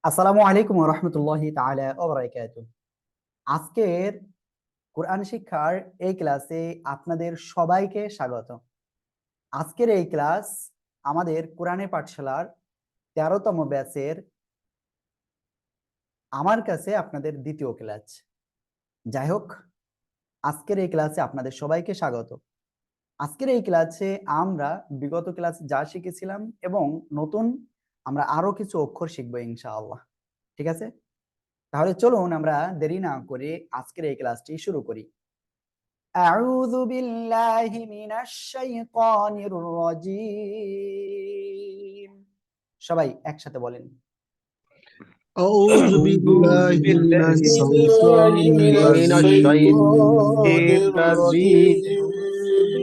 আসসালামু আলাইকুম ওয়া রাহমাতুল্লাহি তাআলা ওয়া বারাকাতুহু। আজকের কোরআন শিক্ষার এই ক্লাসে আপনাদের সবাইকে স্বাগত। আজকের এই ক্লাস আমাদের কোরআনের পাঠশালার ১৩তম ব্যাচের আমার কাছে আপনাদের দ্বিতীয় ক্লাস। যাই হোক, আজকের এই ক্লাসে আপনাদের সবাইকে স্বাগত। আজকের এই ক্লাসে আমরা বিগত ক্লাসে যা শিখেছিলাম এবং নতুন আমরা আরো কিছু অক্ষর শিখবো ইনশাআল্লাহ। ঠিক আছে? তাহলে চলুন আমরা দেরি না করে আজকের এই ক্লাসটি শুরু করি। আউযু বিল্লাহি মিনাশ শাইতানির রাজীম। সবাই একসাথে বলেন। أعوذ بالله من بالله الشيطان من الشيطان الرجيم الرجيم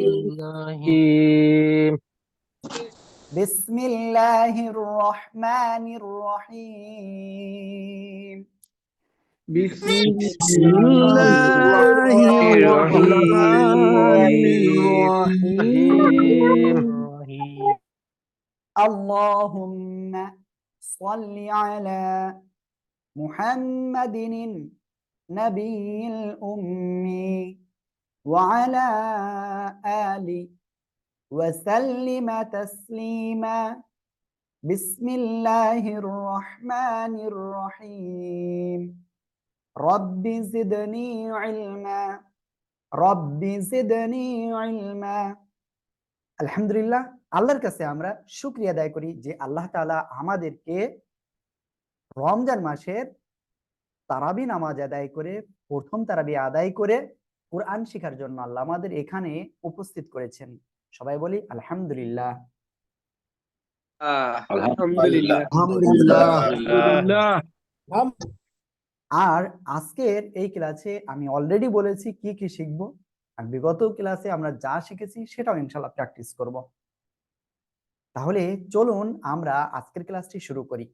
বিসমিল্লাহির রহমানির রহিম। بسم بسم الله الله الرحمن الرحيم الرحيم আল্লাহুম্মা সাল্লি আলা মুহাম্মাদিন নাবিয়িল উম্মি ওয়া আলা আলি وسلم تسليما بسم الله الرحمن الرحيم رب زدني علما رب زدني علما আলহামদুলিল্লাহ, আল্লাহর কাছে আমরা শুকরিয়া আদায় করি যে আল্লাহ তাআলা আমাদেরকে রমজান মাসের তারাবি নামাজ আদায় করে প্রথম তারাবি আদায় করে কোরআন শেখার জন্য আল্লাহ আমাদের এখানে উপস্থিত করেছেন। সবাই বলি আলহামদুলিল্লাহ। আলহামদুলিল্লাহ الحمد لله আলহামদুলিল্লাহ। আর আজকের এই ক্লাসে আমি অলরেডি বলেছি কি কি শিখব, আর বিগত ক্লাসে আমরা যা শিখেছি সেটাও ইনশাআল্লাহ প্র্যাকটিস করব। তাহলে চলুন আমরা আজকের ক্লাসটি শুরু করি।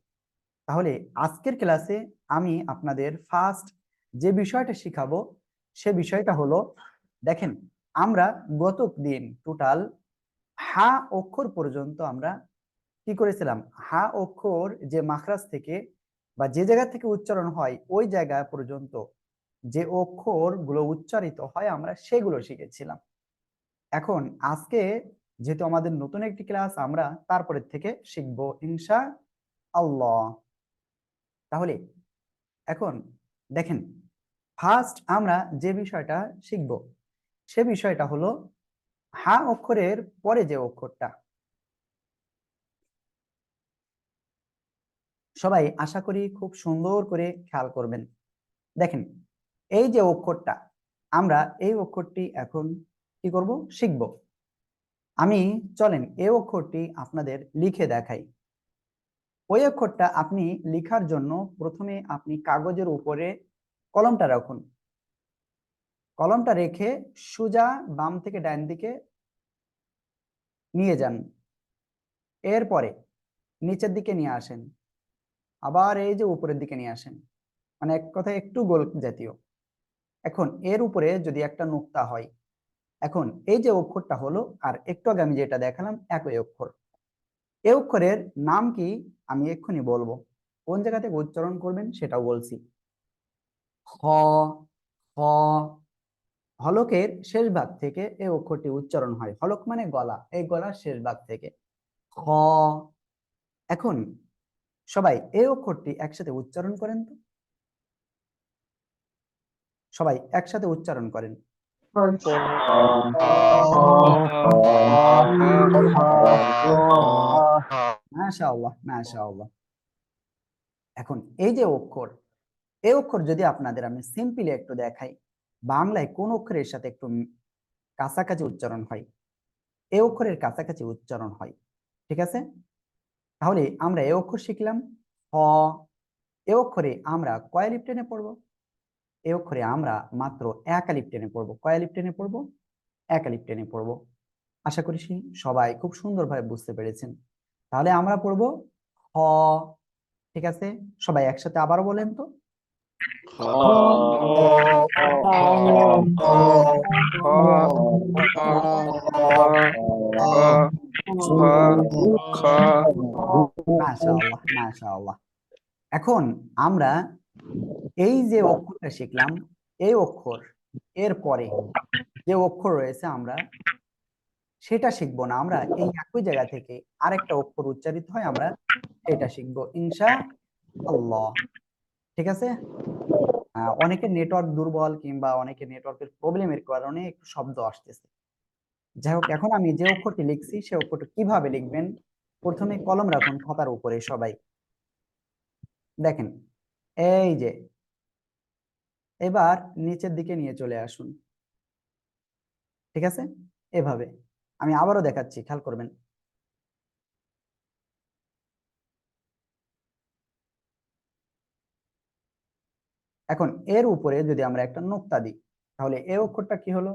তাহলে আজকের ক্লাসে আমি আপনাদের ফার্স্ট যে বিষয়টা শিখাবো সে বিষয়টা হলো, দেখেন আমরা গত দিন টোটাল হা অক্ষর পর্যন্ত আমরা কি করেছিলাম, হা অক্ষর যে মাখরাজ থেকে বা যে জায়গা থেকে উচ্চারণ হয় ওই জায়গা পর্যন্ত যে অক্ষর গুলো উচ্চারিত হয় আমরা সেগুলো শিখেছিলাম। এখন আজকে যেহেতু আমাদের নতুন একটি ক্লাস, আমরা তারপরের থেকে শিখবো ইনশা আল্লাহ। তাহলে এখন দেখেন, ফার্স্ট আমরা যে বিষয়টা শিখব সে বিষয়টা হলো হা অক্ষরের পরে যে অক্ষরটা। সবাই আশা করি খুব সুন্দর করে খেয়াল করবেন। দেখেন, এই যে অক্ষরটা, আমরা এই অক্ষরটি এখন কি করব, শিখব। আমি চলেন এই অক্ষরটি আপনাদের লিখে দেখাই। ওই অক্ষরটা আপনি লিখার জন্য প্রথমে আপনি কাগজের উপরে কলমটা রাখুন। কলমটা রেখে সোজা বাম থেকে ডান দিকে নিয়ে যান, এরপরে নিচের দিকে নিয়ে আসেন, আবার এই যে উপরের দিকে নিয়ে আসেন, মানে এক কথায় একটু গোল জাতীয়। এখন এর উপরে যদি একটা নোক্তা হয়, এখন এই যে অক্ষরটা হলো আর একটু আগে আমি যেটা দেখালাম একই অক্ষর। এই অক্ষরের নাম কি আমি এক্ষুনি বলবো, কোন জায়গা থেকে উচ্চারণ করবেন সেটাও বলছি। খ, খ। হলকের শেষ ভাগ থেকে এই অক্ষরটি উচ্চারণ হয়। হলক মানে গলা, এই গলার শেষ ভাগ থেকে খ। এখন সবাই এই অক্ষরটি একসাথে উচ্চারণ করেন তো, সবাই একসাথে উচ্চারণ করেন। মাশাআল্লাহ, মাশাআল্লাহ। এখন এই যে অক্ষর, এই অক্ষর যদি আপনাদের আমি সিম্পলি একটু দেখাই, বাংলায় কোন অক্ষরের সাথে একটু কাছাকাছি উচ্চারণ হয়, এই অক্ষরের কাছাকাছি উচ্চারণ হয়। ঠিক আছে? তাহলে আমরা এই অক্ষর শিখলাম হ। এই অক্ষরে আমরা কয় আলিফ টেনে পড়বো? এই অক্ষরে আমরা মাত্র এক আলিফ টেনে পড়বো। কয় আলিফ টেনে পড়বো? এক আলিফ টেনে পড়বো। আশা করি সবাই খুব সুন্দরভাবে বুঝতে পেরেছেন। তাহলে আমরা পড়বো হ। ঠিক আছে, সবাই একসাথে আবারও বলেন তো। মাশাআল্লাহ, মাশাআল্লাহ। এখন আমরা এই যে অক্ষরটা শিখলাম, এই অক্ষর এর পরে যে অক্ষর রয়েছে আমরা সেটা শিখবো না, আমরা এই একই জায়গা থেকে আরেকটা অক্ষর উচ্চারিত হয় আমরা সেটা শিখবো ইনশা আল্লাহ। ঠিক আছে? অনেকের নেটওয়ার্ক দুর্বল কিংবা অনেকের নেটওয়ার্কের প্রবলেমের কারণে একটু শব্দ আসতেছে। যাই হোক, এখন আমি যে অক্ষরটি লিখছি সে অক্ষরটি কিভাবে লিখবেন, প্রথমে কলম রাখুন খাতার উপরে সবাই। দেখেন, এই যে, এবার নিচের দিকে নিয়ে চলে আসুন। ঠিক আছে? এভাবে আমি আবারও দেখাচ্ছি, খেয়াল করবেন। এখন এর উপরে যদি আমরা একটা নোক্তা দিই তাহলে এ অক্ষরটা কি হলো?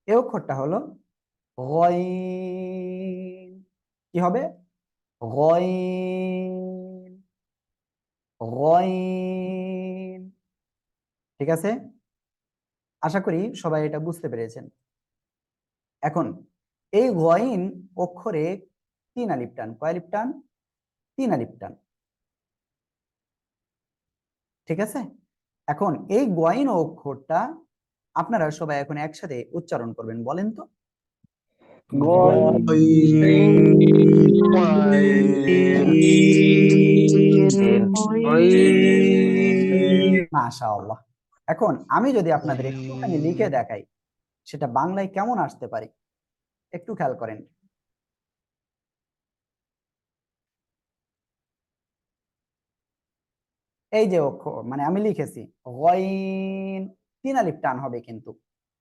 এ অক্ষরটা হলো গয়ন। কি হবে? গয়ন, গয়ন। ঠিক আছে? আশা করি সবাই এটা বুঝতে পেরেছেন। এখন এই গয়ন অক্ষরে 3 আলিফ টান। কয় আলিফ টান? 3 আলিফ টান। ঠিক আছে? এখন এই গয়ন অক্ষরটা আপনারা সবাই এখন একসাথে উচ্চারণ করবেন, বলেন তো। মাশাআল্লাহ। এখন আমি যদি আপনাদের একটুখানি লিখে দেখাই সেটা বাংলায় কেমন আসতে পারে একটু খেয়াল করেন। এই যে অক্ষর মানে আমি লিখেছি গয়ন, 3 আলিফ টান হবে কিন্তু,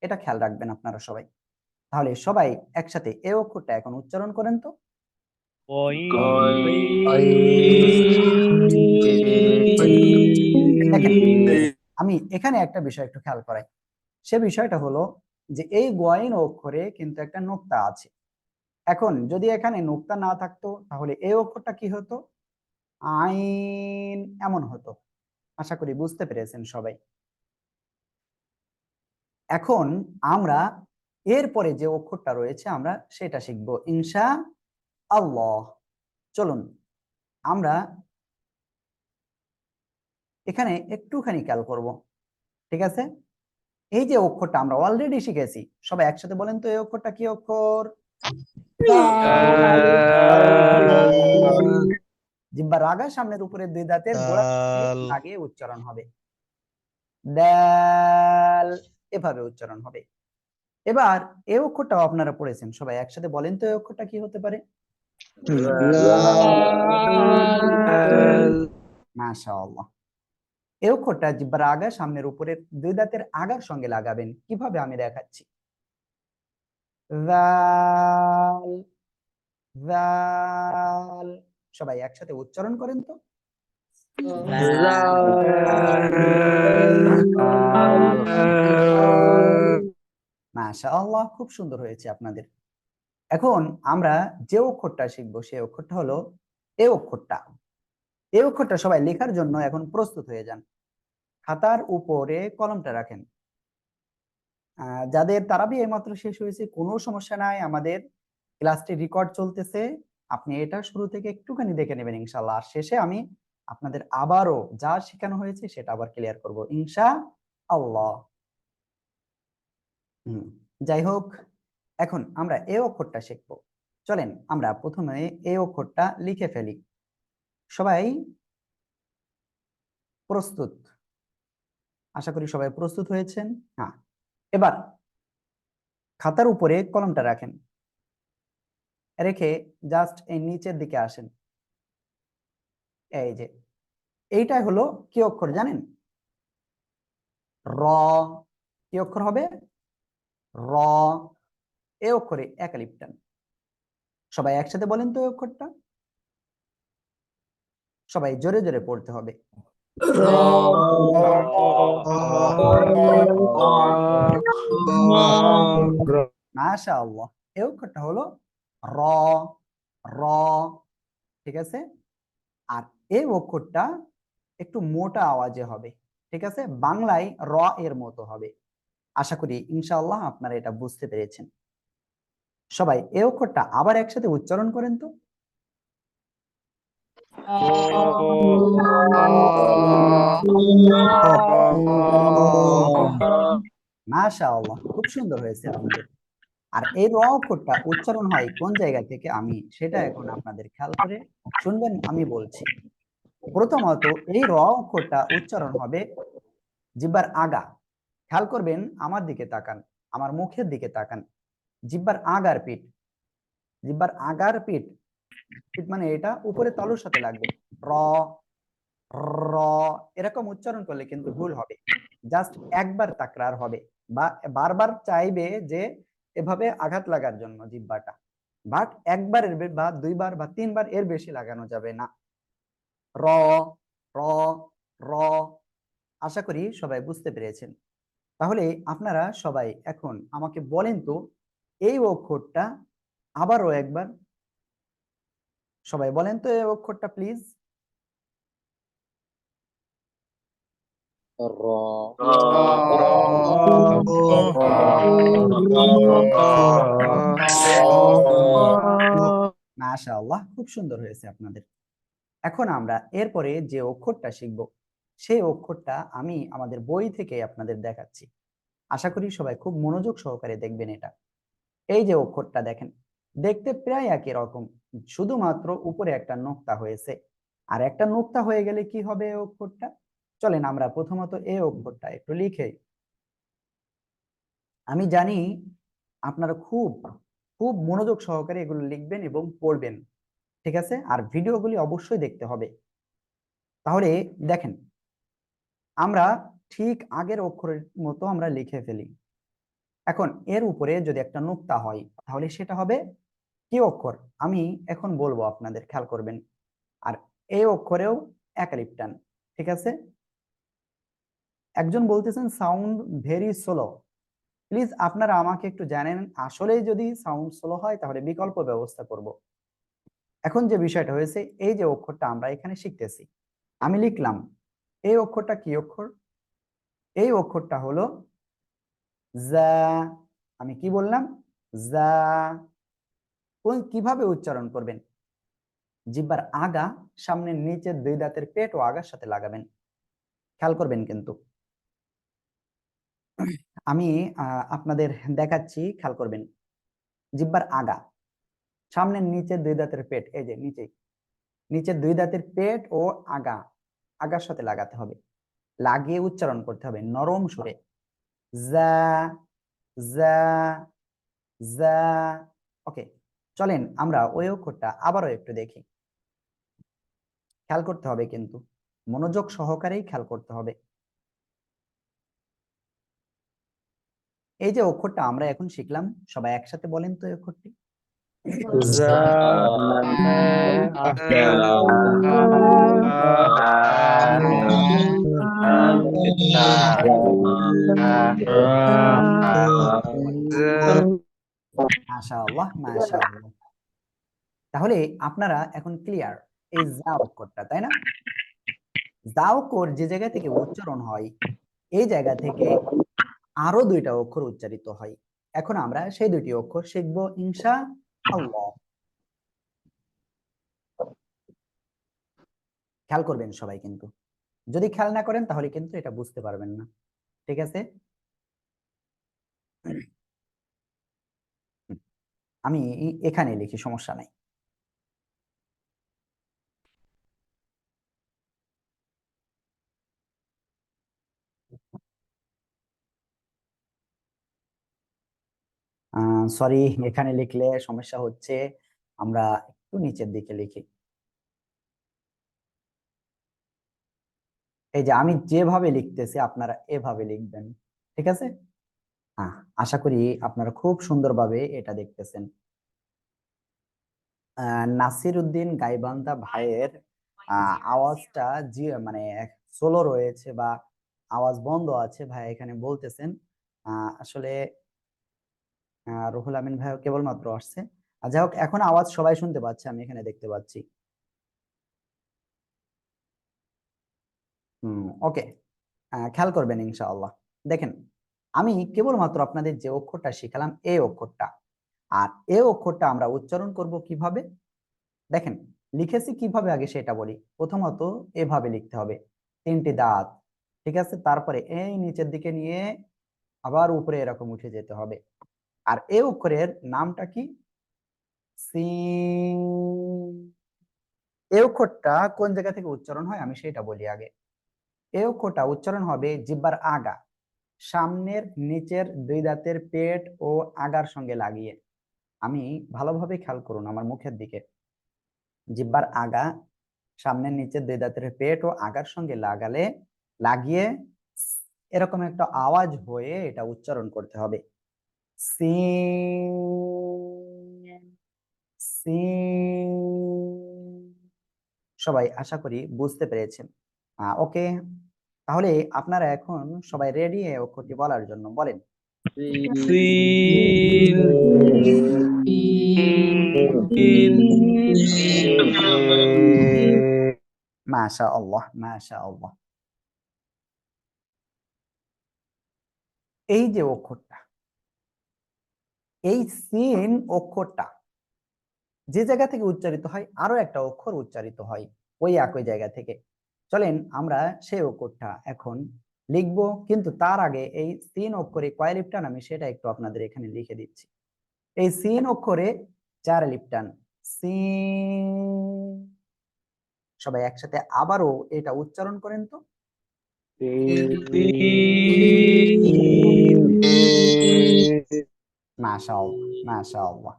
এটা খেয়াল রাখবেন আপনারা সবাই। তাহলে সবাই একসাথে এই অক্ষরটা এখন উচ্চারণ করেন তো। দেখেন, আমি এখানে একটা বিষয় একটু খেয়াল করাই। সে বিষয়টা হলো যে এই গয়ন অক্ষরে কিন্তু একটা নোক্তা আছে। এখন যদি এখানে নোক্তা না থাকতো তাহলে এই অক্ষরটা কি হতো? আইন এমন হতো। আশা করি বুঝতে পেরেছেন সবাই। এখন আমরা এরপরে যে অক্ষরটা রয়েছে আমরা সেটা শিখব ইনশা আল্লাহ। চলুন আমরা এখানে একটুখানি খেয়াল করব। ঠিক আছে? এই যে অক্ষরটা আমরা অলরেডি শিখেছি, সবাই একসাথে বলেন তো এই অক্ষরটা কি অক্ষর? দাল। জিহ্বার আগা সামনের উপরে 2 দাঁতের গোড়া লাগিয়ে উচ্চারণ হবে দাল, এভাবে উচ্চারণ হবে। এবার এই অক্ষরটাও আপনারা পড়েছেন, সবাই একসাথে বলেন তো এই অক্ষরটা কি হতে পারে? মাশাআল্লাহ। এই অক্ষরটা জিহ্বার আগা সামনের উপরের 2 দাঁতের আগার সঙ্গে লাগাবেন, কিভাবে আমি দেখাচ্ছি। যাল, যাল। সবাই একসাথে উচ্চারণ করেন তো। মাশাআল্লাহ, খুব সুন্দর হয়েছে আপনাদের। এখন আমরা যে অক্ষরটা শিখবো সেই অক্ষরটা হলো এ অক্ষরটা। এই অক্ষরটা সবাই লেখার জন্য এখন প্রস্তুত হয়ে যান। খাতার উপরে কলমটা রাখেন। যাদের তারাবি এইমাত্র শেষ হয়েছে কোনো সমস্যা নাই, আমাদের ক্লাসটি রেকর্ড চলতেছে, আপনি এটা শুরু থেকে একটুখানি দেখে নেবেন ইনশাআল্লাহ। আর শেষে আমি আপনাদের আবারও যা শেখানো হয়েছে সেটা আবার ক্লিয়ার করব ইনশাআল্লাহ। যাই হোক, এখন আমরা এ অক্ষরটা শিখব। চলেন আমরা প্রথমে এ অক্ষরটা লিখে ফেলি। সবাই প্রস্তুত? আশা করি সবাই প্রস্তুত হয়েছেন। হ্যাঁ, এবার খাতার উপরে কলমটা রাখেন, রেখে জাস্ট এই নিচের দিকে আসেন। এই যে এইটাই হলো কি অক্ষর জানেন? র। কি অক্ষর হবে? র। এ অক্ষরে 1 আলিফ টান। সবাই একসাথে বলেন তো এই অক্ষরটা। সবাই জোরে জোরে পড়তে হবে। মাশাআল্লাহ, এই অক্ষরটা হলো র। র। ঠিক আছে? আর এই অক্ষরটা একটু মোটা আওয়াজে হবে। ঠিক আছে? বাংলায় র এর মতো হবে। আশা করি ইনশাআল্লাহ আপনারা এটা বুঝতে পেরেছেন। সবাই এই অক্ষরটা আবার একসাথে উচ্চারণ করেন তো। মাশাআল্লাহ, খুব সুন্দর হয়েছে আপনাদের। আর এই র অক্ষরটা উচ্চারণ হয় কোন জায়গা থেকে আমি সেটা এখন আপনাদের খেয়াল করে শুনবেন, আমি বলছি। প্রথমত এই র অক্ষরটা উচ্চারণ হবে জিহ্বার আগা। খেয়াল করবেন, আমার দিকে তাকান, আমার মুখের দিকে তাকান। জিহ্বার আগার পিঠ, জিহ্বার আগার পিঠ, পিঠ মানে এটা উপরে তালুর সাথে লাগবে। র, র, এরকম উচ্চারণ করলে কিন্তু ভুল হবে। জাস্ট একবার তাকরার হবে, বা বারবার চাইবে যে এভাবে আঘাত লাগার জন্য জিহ্বাটা, বাট একবার বা দুইবার বা তিনবার এর বেশি লাগানো যাবে না। র, র, র। আশা করি সবাই বুঝতে পেরেছেন। তাহলে আপনারা সবাই এখন আমাকে বলেন তো এই অক্ষরটা আবারও একবার, সবাই বলেন তো এই অক্ষরটা প্লিজ। মাশাআল্লাহ, খুব সুন্দর হয়েছে আপনাদের। এখন আমরা এরপরে যে অক্ষরটা শিখব সেই অক্ষরটা আমি আমাদের বই থেকে আপনাদের দেখাচ্ছি। আশা করি সবাই খুব মনোযোগ সহকারে দেখবেন এটা। এই যে অক্ষরটা দেখেন, দেখতে প্রায় একই রকম, শুধুমাত্র উপরে একটা নোক্তা হয়েছে। আর একটা নোক্তা হয়ে গেলে কি হবে এই অক্ষরটা? চলেন আমরা প্রথমত এই অক্ষরটা একটু লিখে। আমি জানি আপনারা খুব খুব মনোযোগ সহকারে এগুলো লিখবেন এবং পড়বেন, ঠিক আছে? আর ভিডিওগুলি অবশ্যই দেখতে হবে। তাহলে দেখেন, আমরা ঠিক আগের অক্ষরের মতো আমরা লিখে ফেলি। এখন এর উপরে যদি একটা নোক্তা হয় তাহলে সেটা হবে কি অক্ষর? আমি এখন বলবো, আপনাদের খেয়াল করবেন। আর এই অক্ষরেও এক আলিফ টান, ঠিক আছে? একজন বলতেছেন সাউন্ড ভেরি স্লো। প্লিজ আপনারা আমাকে একটু জানেন, আসলে যদি সাউন্ড স্লো হয় তাহলে বিকল্প ব্যবস্থা করব। এখন যে বিষয়টা হয়েছে, এই যে অক্ষরটা আমরা এখানে শিখতেছি, আমি লিখলাম, এই অক্ষরটা কি অক্ষর? এই অক্ষরটা হলো যা। আমি কি বললাম? যা। কিভাবে উচ্চারণ করবেন? জিহ্বার আগা সামনের নিচের দুই দাঁতের পেট ও আগার সাথে লাগাবেন, খেয়াল করবেন কিন্তু। আমি আপনাদের দেখাচ্ছি, খেয়াল করবেন। জিহ্বার আগা সামনের নিচের দুই দাঁতের পেট, এই যে নিচে, নিচের দুই দাঁতের পেট ও আগা, আগার সাথে লাগাতে হবে, লাগিয়ে উচ্চারণ করতে হবে নরম সুরে। যা, যা, যা। ওকে, চলেন আমরা ওই অক্ষরটা আবারও একটু দেখি। খেয়াল করতে হবে কিন্তু, মনোযোগ সহকারেই খেয়াল করতে হবে। এই যে অক্ষরটা আমরা এখন শিখলাম, সবাই একসাথে বলেন তো এই অক্ষরটি। মাশাআল্লাহ, মাশাআল্লাহ। তাহলে আপনারা এখন ক্লিয়ার এই যা অক্ষরটা, তাই না? যা অক্ষর যে জায়গা থেকে উচ্চারণ হয় এই জায়গা থেকে আরো দুইটা অক্ষর উচ্চারিত হয়। এখন আমরা সেই দুইটি অক্ষর শিখব ইনশাআল্লাহ। খেয়াল করবেন সবাই কিন্তু, যদি খেয়াল না করেন তাহলে কিন্তু এটা বুঝতে পারবেন না, ঠিক আছে? আমি এখানে লিখি, সমস্যা নাই। সরি, এখানে লিখলে সমস্যা হচ্ছে, আমরা একটু নিচের দিকে লিখি। এই যে আমি যেভাবে লিখতেছি আপনারা এভাবে লিখবেন, ঠিক আছে? হ্যাঁ, আশা করি আপনারা খুব সুন্দরভাবে এটা দেখতেছেন। নাসির উদ্দিন গাইবান্ধা ভাইয়ের আওয়াজটা জি মানে সোলো রয়েছে বা আওয়াজ বন্ধ আছে, ভাই এখানে বলতেছেন। আসলে রুহুল আমিন ভাই কেবলমাত্র আসছে। যাই হোক, এখন আওয়াজ সবাই শুনতে পাচ্ছে, আমি এখানে দেখতে পাচ্ছি। ওকে, খেয়াল করবেন ইনশাআল্লাহ। দেখেন, আমি কেবলমাত্র আপনাদের যে অক্ষরটা শিখালাম এই অক্ষরটা, আর এই অক্ষরটা আমরা উচ্চারণ করব কিভাবে? দেখেন, লিখেছি কিভাবে আগে সেটা বলি। প্রথমত এভাবে লিখতে হবে, 3টি দাঁত, ঠিক আছে। তারপরে এই নিচের দিকে নিয়ে আবার উপরে এরকম উঠে যেতে হবে। আর এই অক্ষরের নামটা কি? সিন। এই অক্ষরটা কোন জায়গা থেকে উচ্চারণ হয় আমি সেটা বলি আগে। এই অক্ষরটা উচ্চারণ হবে জিহ্বার আগা, সামনের নিচের 2 দাঁতের পেট ও আগার সঙ্গে লাগিয়ে। আমি ভালোভাবে খেয়াল করুন আমার মুখের দিকে। জিহ্বার আগা, সামনের নিচের 2 দাঁতের পেট ও আগার সঙ্গে লাগিয়ে এরকম একটা আওয়াজ হয়ে এটা উচ্চারণ করতে হবে। Sin, sin. সবাই আশা করি বুঝতে পেরেছেন। ওকে, তাহলে আপনারা এখন সবাই রেডি অক্ষরটি বলার জন্য বলেন। সিন মাশাআল্লাহ, মাশাআল্লাহ। এই যে অক্ষরটা, এই সিন অক্ষরটা যে জায়গা থেকে উচ্চারিত হয় আরো একটা অক্ষর উচ্চারিত হয় ওই একই জায়গা থেকে। চলেন আমরা সেই অক্ষরটা এখন লিখব, কিন্তু তার আগে এই সিন অক্ষরে কয় আলিফ টান আমি সেটা একটু আপনাদের এখানে লিখে দিচ্ছি। এই সিন অক্ষরে 4 আলিফ টান, সিন। সবাই একসাথে আবারও এটা উচ্চারণ করেন তো। মাশাআল্লাহ, মাশাআল্লাহ।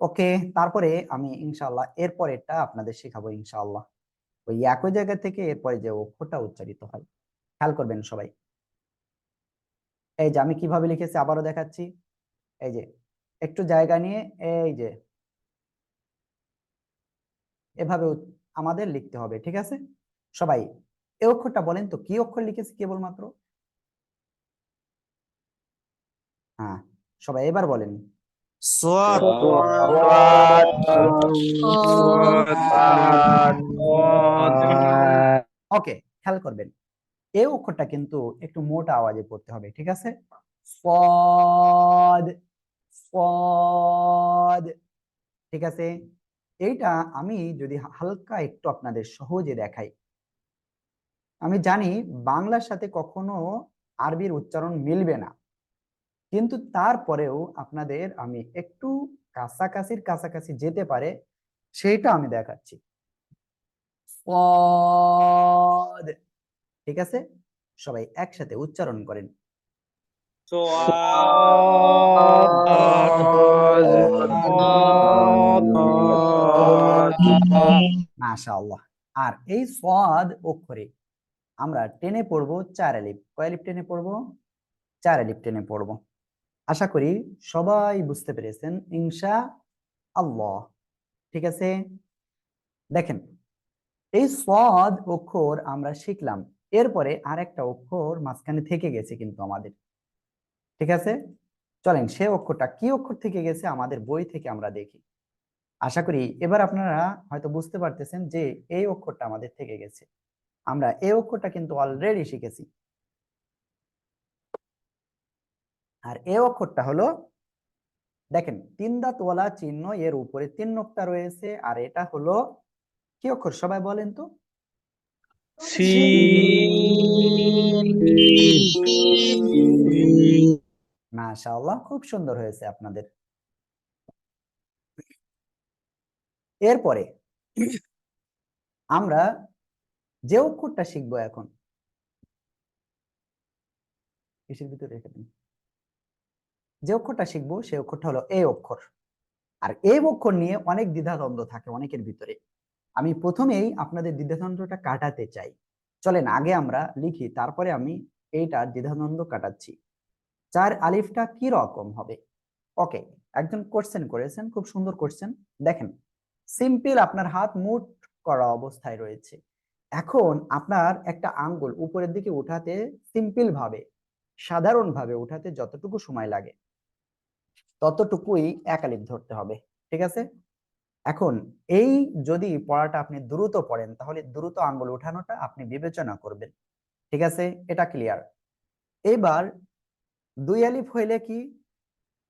ওকে, তারপরে আমি ইনশাআল্লাহ এরপরেরটা আপনাদের শেখাবো ইনশাআল্লাহ। ওই একই জায়গা থেকে এরপরে যে অক্ষরটা উচ্চারিত হয় খেয়াল করবেন সবাই। এই যে আমি কিভাবে লিখেছি আবারও দেখাচ্ছি। এই যে একটু জায়গা নিয়ে এই যে এভাবে আমাদের লিখতে হবে, ঠিক আছে। সবাই এই অক্ষরটা বলেন তো কি অক্ষর লিখেছি কেবলমাত্র। হ্যাঁ, সবাই এবার বলেন। صاد ওকে, খেয়াল করবেন এই অক্ষরটা কিন্তু একটু মোটা আওয়াজে পড়তে হবে, ঠিক আছে। সদ, সদ, ঠিক আছে। এইটা আমি যদি হালকা একটু আপনাদের সহজে দেখাই। আমি জানি বাংলার সাথে কখনো আরবির উচ্চারণ মিলবে না, কিন্তু তারপরেও আপনাদের আমি একটু কাছাকাছির কাছাকাছি যেতে পারে সেইটা আমি দেখাচ্ছি। সদ, ঠিক আছে। সবাই একসাথে উচ্চারণ করেন। মাশাআল্লাহ। আর এই সদ অক্ষরে আমরা টেনে পড়বো 4 আলিফ। কয় আলিফ টেনে পড়বো? 4 আলিফ টেনে পড়বো। আশা করি সবাই বুঝতে পেরেছেন ইনশাআল্লাহ, ঠিক আছে। দেখেন এই সদ অক্ষর আমরা শিখলাম, এরপরে আরেকটা অক্ষর মাঝখানে থেকে গেছে কিন্তু আমাদের, ঠিক আছে। চলেন সে অক্ষরটা কি অক্ষর থেকে গেছে আমাদের বই থেকে আমরা দেখি। আশা করি এবার আপনারা হয়তো বুঝতে পারতেছেন যে এই অক্ষরটা আমাদের থেকে গেছে। আমরা এই অক্ষরটা কিন্তু অলরেডি শিখেছি। আর এই অক্ষরটা হলো, দেখেন 3 দাঁতওয়ালা চিহ্ন, এর উপরে 3 নোক্তা রয়েছে। আর এটা হলো কি অক্ষর সবাই বলেন তো। মাশাআল্লাহ, খুব সুন্দর হয়েছে আপনাদের। এরপরে আমরা যে অক্ষরটা শিখবো এখন, কিসের ভিতরে রেখে দিন, যে অক্ষরটা শিখবো সেই অক্ষরটা হলো এই অক্ষর। আর এই অক্ষর নিয়ে অনেক দ্বিধাদ্বন্দ্ব থাকে অনেকের ভিতরে। আমি প্রথমেই আপনাদের দ্বিধাদ্বন্দ্বটা কাটাতে চাই। চলেন আগে আমরা লিখি, তারপরে আমি এইটা দ্বিধাদ্বন্দ্ব কাটাচ্ছি। 4 আলিফটা কি রকম হবে? ওকে, একজন কোশ্চেন করেছেন, খুব সুন্দর কোশ্চেন। দেখেন সিম্পল আপনার হাত মুঠ করা অবস্থায় রয়েছে। এখন আপনার একটা আঙ্গুল উপরের দিকে উঠাতে সিম্পল ভাবে, সাধারণ ভাবে উঠাতে যতটুকু সময় লাগে ততটুকুই 1 আলিফ ধরতে হবে, ঠিক আছে। এখন এই যদি পড়াটা আপনি দ্রুত পড়েন তাহলে দ্রুত আঙ্গুল উঠানোটা আপনি বিবেচনা করবেন, ঠিক আছে। এটা ক্লিয়ার। এবার 2 আলিফ হইলে কি?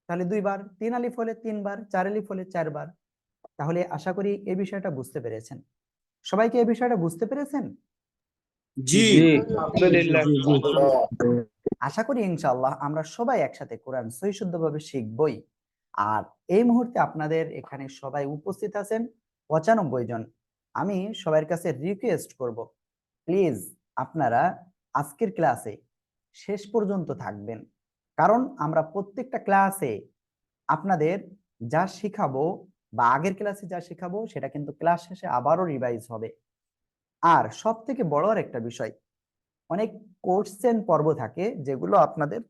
তাহলে 2 বার। 3 আলিফ হলে 3 বার, 4 আলিফ হলে 4 বার। তাহলে আশা করি এই বিষয়টা বুঝতে পেরেছেন। সবাই কি এই বিষয়টা বুঝতে পেরেছেন? জি জি আলহামদুলিল্লাহ জি জি আশা করি ইনশাআল্লাহ আমরা সবাই একসাথে কোরআন সহিশুদ্ধভাবে শিখবই। আর এই মুহূর্তে আপনাদের এখানে সবাই উপস্থিত আছেন ৯৫ জন। আমি সবার কাছে রিকোয়েস্ট করব, প্লিজ আপনারা আজকের ক্লাসে শেষ পর্যন্ত থাকবেন। কারণ আমরা প্রত্যেকটা ক্লাসে আপনাদের যা শিখাবো বা আগের ক্লাসে যা শিখাবো সেটা কিন্তু ক্লাস শেষে আবারও রিভাইজ হবে। আর সব থেকে বড় আর একটা বিষয়, অনেক কোশ্চেন পর্ব থাকে যেগুলো আপনাদের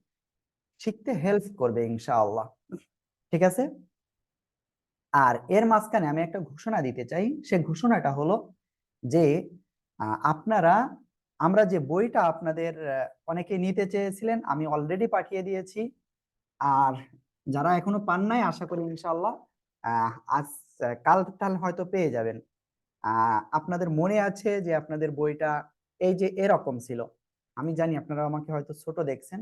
শিখতে হেল্প করবে ইনশাআল্লাহ। ঠিক আছে? আর এর মাঝখানে আমি একটা ঘোষণা দিতে চাই, সে ঘোষণাটা হলো যে আপনারা, আমরা যে বইটা আপনাদের অনেকে নিতে চেয়েছিলেন আমি অলরেডি পাঠিয়ে দিয়েছি। আর যারা এখনো পান নাই আশা করি ইনশাআল্লাহ আজ কাল টাল হয়তো পেয়ে যাবেন। আপনাদের মনে আছে যে আপনাদের বইটা এই যে এরকম ছিল। আমি জানি আপনারা আমাকে হয়তো ছোট দেখছেন,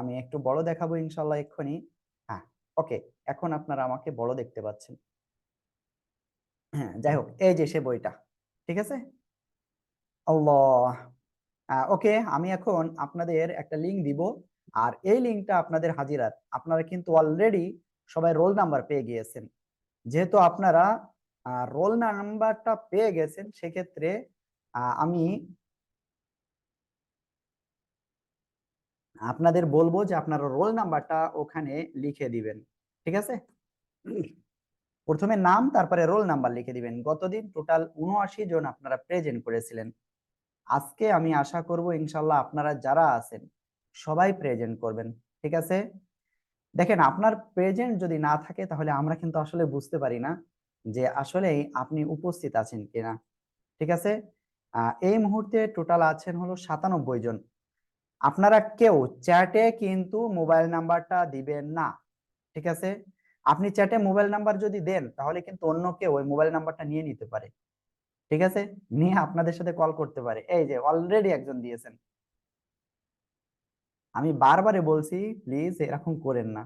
আমি একটু বড় দেখাবো ইনশাআল্লাহ এক্ষুনি। হ্যাঁ, ওকে, এখন আপনারা আমাকে বড় দেখতে পাচ্ছেন। হ্যাঁ, যাই হোক, এই যে সে বইটা। ঠিক আছে? আল্লাহ, ওকে, আমি এখন আপনাদের একটা লিংক দিব। আর এই লিংকটা আপনাদের হাজিরাত, আপনারা কিন্তু অলরেডি সবাই রোল নাম্বার পেয়ে গিয়েছেন। যেহেতু আপনারা রোল নাম্বারটা পেয়ে গেছেন, সেক্ষেত্রে আমি আপনাদের বলবো যে আপনারা রোল নাম্বারটা ওখানে লিখে দিবেন। ঠিক আছে? প্রথমে নাম, তারপরে রোল নাম্বার লিখে দিবেন। গতদিন টোটাল ৭৯ জন আপনারা প্রেজেন্ট করেছিলেন। আজকে আমি আশা করব ইনশাল্লাহ আপনারা যারা আছেন সবাই প্রেজেন্ট করবেন। ঠিক আছে? দেখেন, আপনার প্রেজেন্ট যদি না থাকে তাহলে আমরা কিন্তু আসলে বুঝতে পারি না যে আসলেই আপনি উপস্থিত আছেন কিনা। ঠিক আছে? এই মুহূর্তে টোটাল আছেন হলো ৯৭ জন। আপনারা কেউ চ্যাটে কিন্তু মোবাইল নাম্বারটা দিবেন না। ঠিক আছে? আপনি চ্যাটে মোবাইল নাম্বার যদি দেন তাহলে কিন্তু অন্য কেউ ওই মোবাইল নাম্বারটা নিয়ে নিতে পারে। ঠিক আছে? নিয়ে আপনাদের সাথে কল করতে পারে। এই যে অলরেডি একজন দিয়েছেন। আমি বারবারে বলছি, প্লিজ এরকম করেন না।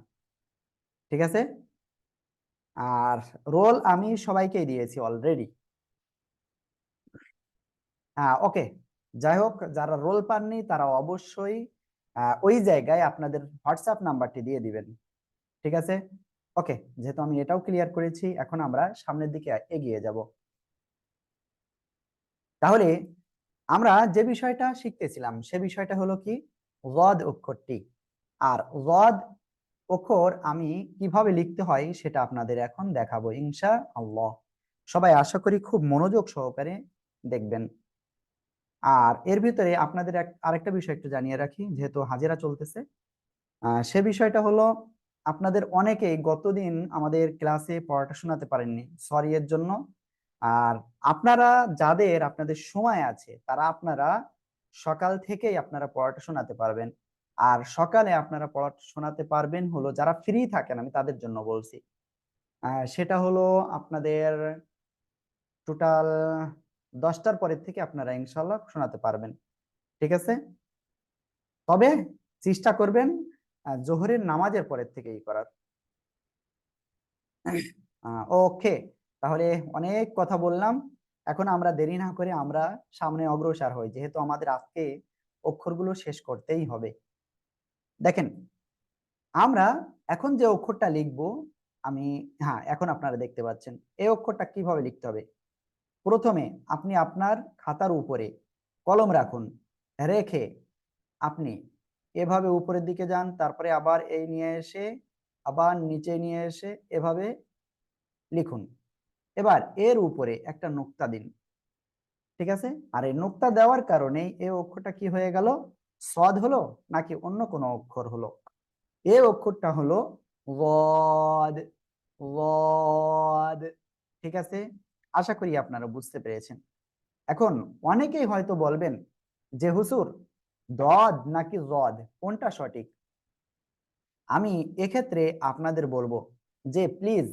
ঠিক আছে? আর রোল আমি সবাইকেই দিয়েছি অলরেডি। হ্যাঁ, ওকে, যাই হোক, যারা রোল পাননি তারা অবশ্যই ওই জায়গায় আপনাদের হোয়াটসঅ্যাপ নাম্বারটি দিয়ে দিবেন। ঠিক আছে? ওকে, যেহেতু আমি এটাও ক্লিয়ার করেছি, এখন আমরা সামনের দিকে এগিয়ে যাব। তাহলে আমরা যে বিষয়টা শিখতেছিলাম সে বিষয়টা হলো কি, ওয়াদ অক্ষরটি। আর ওয়াদ অক্ষর আমি কিভাবে লিখতে হয় সেটা আপনাদের এখন দেখাবো ইনশাআল্লাহ। সবাই আশা করি খুব মনোযোগ সহকারে দেখবেন। আর এর ভিতরে আপনাদের আরেকটা বিষয় একটু জানিয়ে রাখি, যেহেতু হাজিরা চলতেছে, সে বিষয়টা হলো আপনাদের অনেকেই গতদিন আমাদের ক্লাসে পড়াটা শোনাতে পারেননি, সরি এর জন্য। আর আপনারা যাদের আপনাদের সময় আছে তারা আপনারা সকাল থেকেই আপনারা পড়াটা শোনাতে পারবেন। আর সকালে আপনারা পড়া শোনাতে পারবেন হলো যারা ফ্রি থাকেন, আমি তাদের জন্য বলছি। সেটা হলো আপনাদের টোটাল 10টার পরের থেকে আপনারা ইনশাল্লাহ শোনাতে পারবেন। ঠিক আছে? তবে চেষ্টা করবেন জোহরের নামাজের পরের থেকেই করার। ওকে, তাহলে অনেক কথা বললাম। এখন আমরা দেরি না করে আমরা সামনে অগ্রসর হই, যেহেতু আমাদের আজকে অক্ষরগুলো শেষ করতেই হবে। দেখেন, আমরা এখন যে অক্ষরটা লিখব, আমি, হ্যাঁ, এখন আপনারা দেখতে পাচ্ছেন এই অক্ষরটা কিভাবে লিখতে হবে। প্রথমে আপনি আপনার খাতার উপরে কলম রাখুন, রেখে আপনি এভাবে উপরের দিকে যান, তারপরে আবার এই নিয়ে এসে আবার নিচে নিয়ে এসে এভাবে লিখুন। এবার এর উপরে একটা নোক্তা দিন। ঠিক আছে? আর এই নোক্তা দেওয়ার কারণে এই অক্ষরটা কি হয়ে গেল, সদ হলো নাকি অন্য কোনো অক্ষর হলো? এই অক্ষরটা হলো ওয়াদ। ওয়াদ। ঠিক আছে? আশা করি আপনারা বুঝতে পেরেছেন। এখন অনেকেই হয়তো বলবেন যে হুজুর, দদ নাকি জদ কোনটা সঠিক? আমি এক্ষেত্রে আপনাদের বলবো যে প্লিজ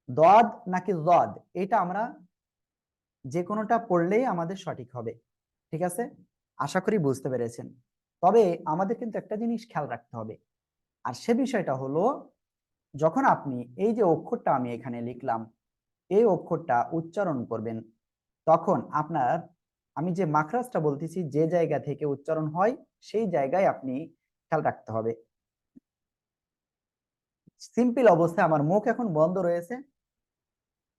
দদ নাকি জদ এটা আমরা যে কোনোটা পড়লেই আমাদের সঠিক হবে। ঠিক আছে? আশা করি বুঝতে পেরেছেন। তবে আমাদের কিন্তু একটা জিনিস খেয়াল রাখতে হবে। আর সে বিষয়টা হলো, যখন আপনি এই যে অক্ষরটা আমি এখানে লিখলাম, এই অক্ষরটা উচ্চারণ করবেন, তখন আপনার আমি যে মাখরাজটা বলতেছি যে জায়গা থেকে উচ্চারণ হয় সেই জায়গায় আপনি খেয়াল রাখতে হবে। সিম্পল অবস্থায় আমার মুখ এখন বন্ধ রয়েছে,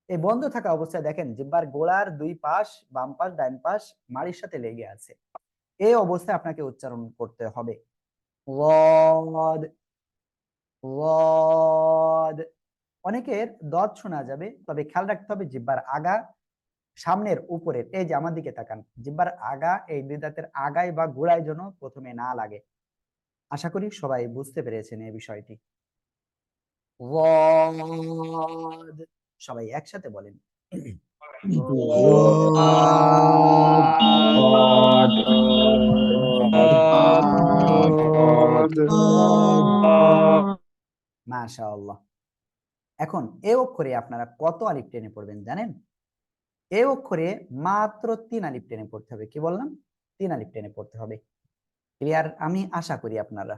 এই বন্ধ থাকা অবস্থায় দেখেন জিহ্বার গোড়ার দুই পাশ, বাম পাশ ডান পাশ মাড়ির সাথে লেগে আছে। এই অবস্থায় আপনাকে উচ্চারণ করতে হবে ওয়াদ ওয়াদ। অনেকের দত শোনা যাবে, তবে খেয়াল রাখতে হবে জিহ্বার আগা সামনের উপরের, এই যে আমার দিকে তাকান, জিহ্বার আগা এই দুই দাঁতের আগায় বা গোড়ায় যেন প্রথমে না লাগে। আশা করি সবাই বুঝতে পেরেছেন এই বিষয়টি। ওয়াদ, সবাই একসাথে বলেন। মাশাআল্লাহ। এখন এ অক্ষরে আপনারা কত আলিফ টেনে পড়বেন জানেন? এ অক্ষরে মাত্র 3 আলিফ টেনে পড়তে হবে। কি বললাম? 3 আলিফ টেনে পড়তে হবে। ক্লিয়ার? আমি আশা করি আপনারা।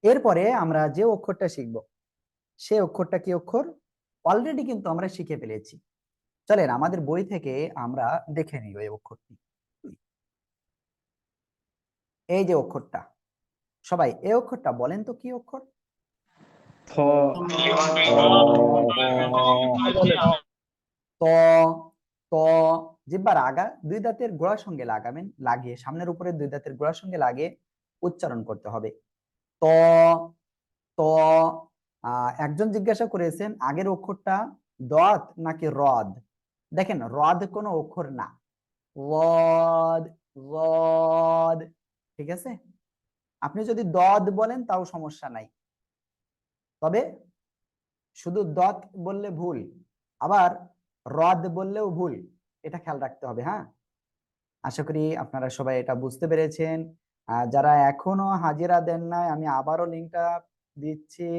এরপরে আমরা যে অক্ষরটা শিখব সে অক্ষরটা কি অক্ষর? অলরেডি কিন্তু আমরা শিখে ফেলেছি। চলেন আমাদের বই থেকে আমরা দেখে নিই ওই অক্ষরটি। এই যে অক্ষরটা, সবাই এই অক্ষরটা বলেন তো কি অক্ষর? থ ত। ত, জিহ্বার আগা দুই দাঁতের গোড়ার সঙ্গে লাগাবেন, লাগিয়ে সামনের উপরে দুই দাঁতের গোড়ার সঙ্গে লাগিয়ে উচ্চারণ করতে হবে ত। ত। একজন জিজ্ঞাসা করেছেন আগের অক্ষরটা দত নাকি রদ। দেখেন রদ কোনো অক্ষর না, ওয়াদ ওয়াদ, ঠিক আছে? আপনি যদি দদ বলেন তাও সমস্যা নাই, তবে শুধু দত বললে ভুল, আবার রদ বললেও ভুল, এটা খেয়াল রাখতে হবে। হ্যাঁ, আশা করি আপনারা সবাই এটা বুঝতে পেরেছেন। যারা এখনো হাজিরা দেন নাই, আমি আবারও লিঙ্কটা দিচ্ছি,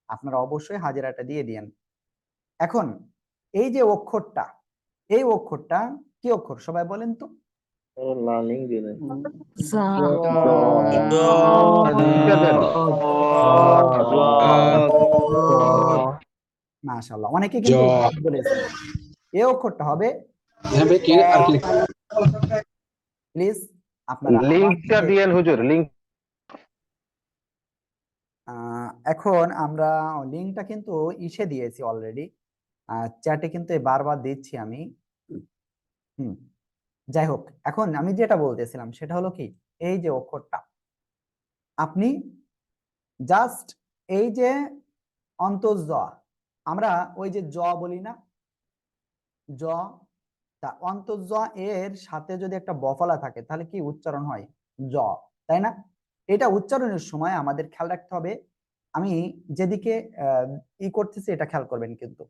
আপনারা অবশ্যই হাজিরাটা দিয়ে দিয়েন। এখন এই যে অক্ষরটা, এই অক্ষরটা কি অক্ষর সবাই বলেন তো? লার্নিং দিলে মাশাআল্লাহ, অনেকে কিন্তু রদ বলেছেন। এই অক্ষরটা হবে, প্লিজ আপনারা লিংকটা দিয়েন হুজুর, লিংক। এখন আমরা লিঙ্কটা কিন্তু ইসে দিয়েছি অলরেডি, চ্যাটে কিন্তু বারবার দিচ্ছি আমি। হুম, যাই হোক, এখন আমি যেটা বলতেছিলাম সেটা হলো কি, এই যে অক্ষরটা আপনি জাস্ট এই যে অন্তর্জ, আমরা ওই যে জ বলি না, জ, তা অন্তর্জ এর সাথে যদি একটা বফলা থাকে তাহলে কি উচ্চারণ হয়? জ, তাই না? এটা উচ্চারণের সময় আমাদের খেয়াল রাখতে হবে। আমি যেদিকে ই করতেছি এটা খেয়াল করবেন কিন্তু,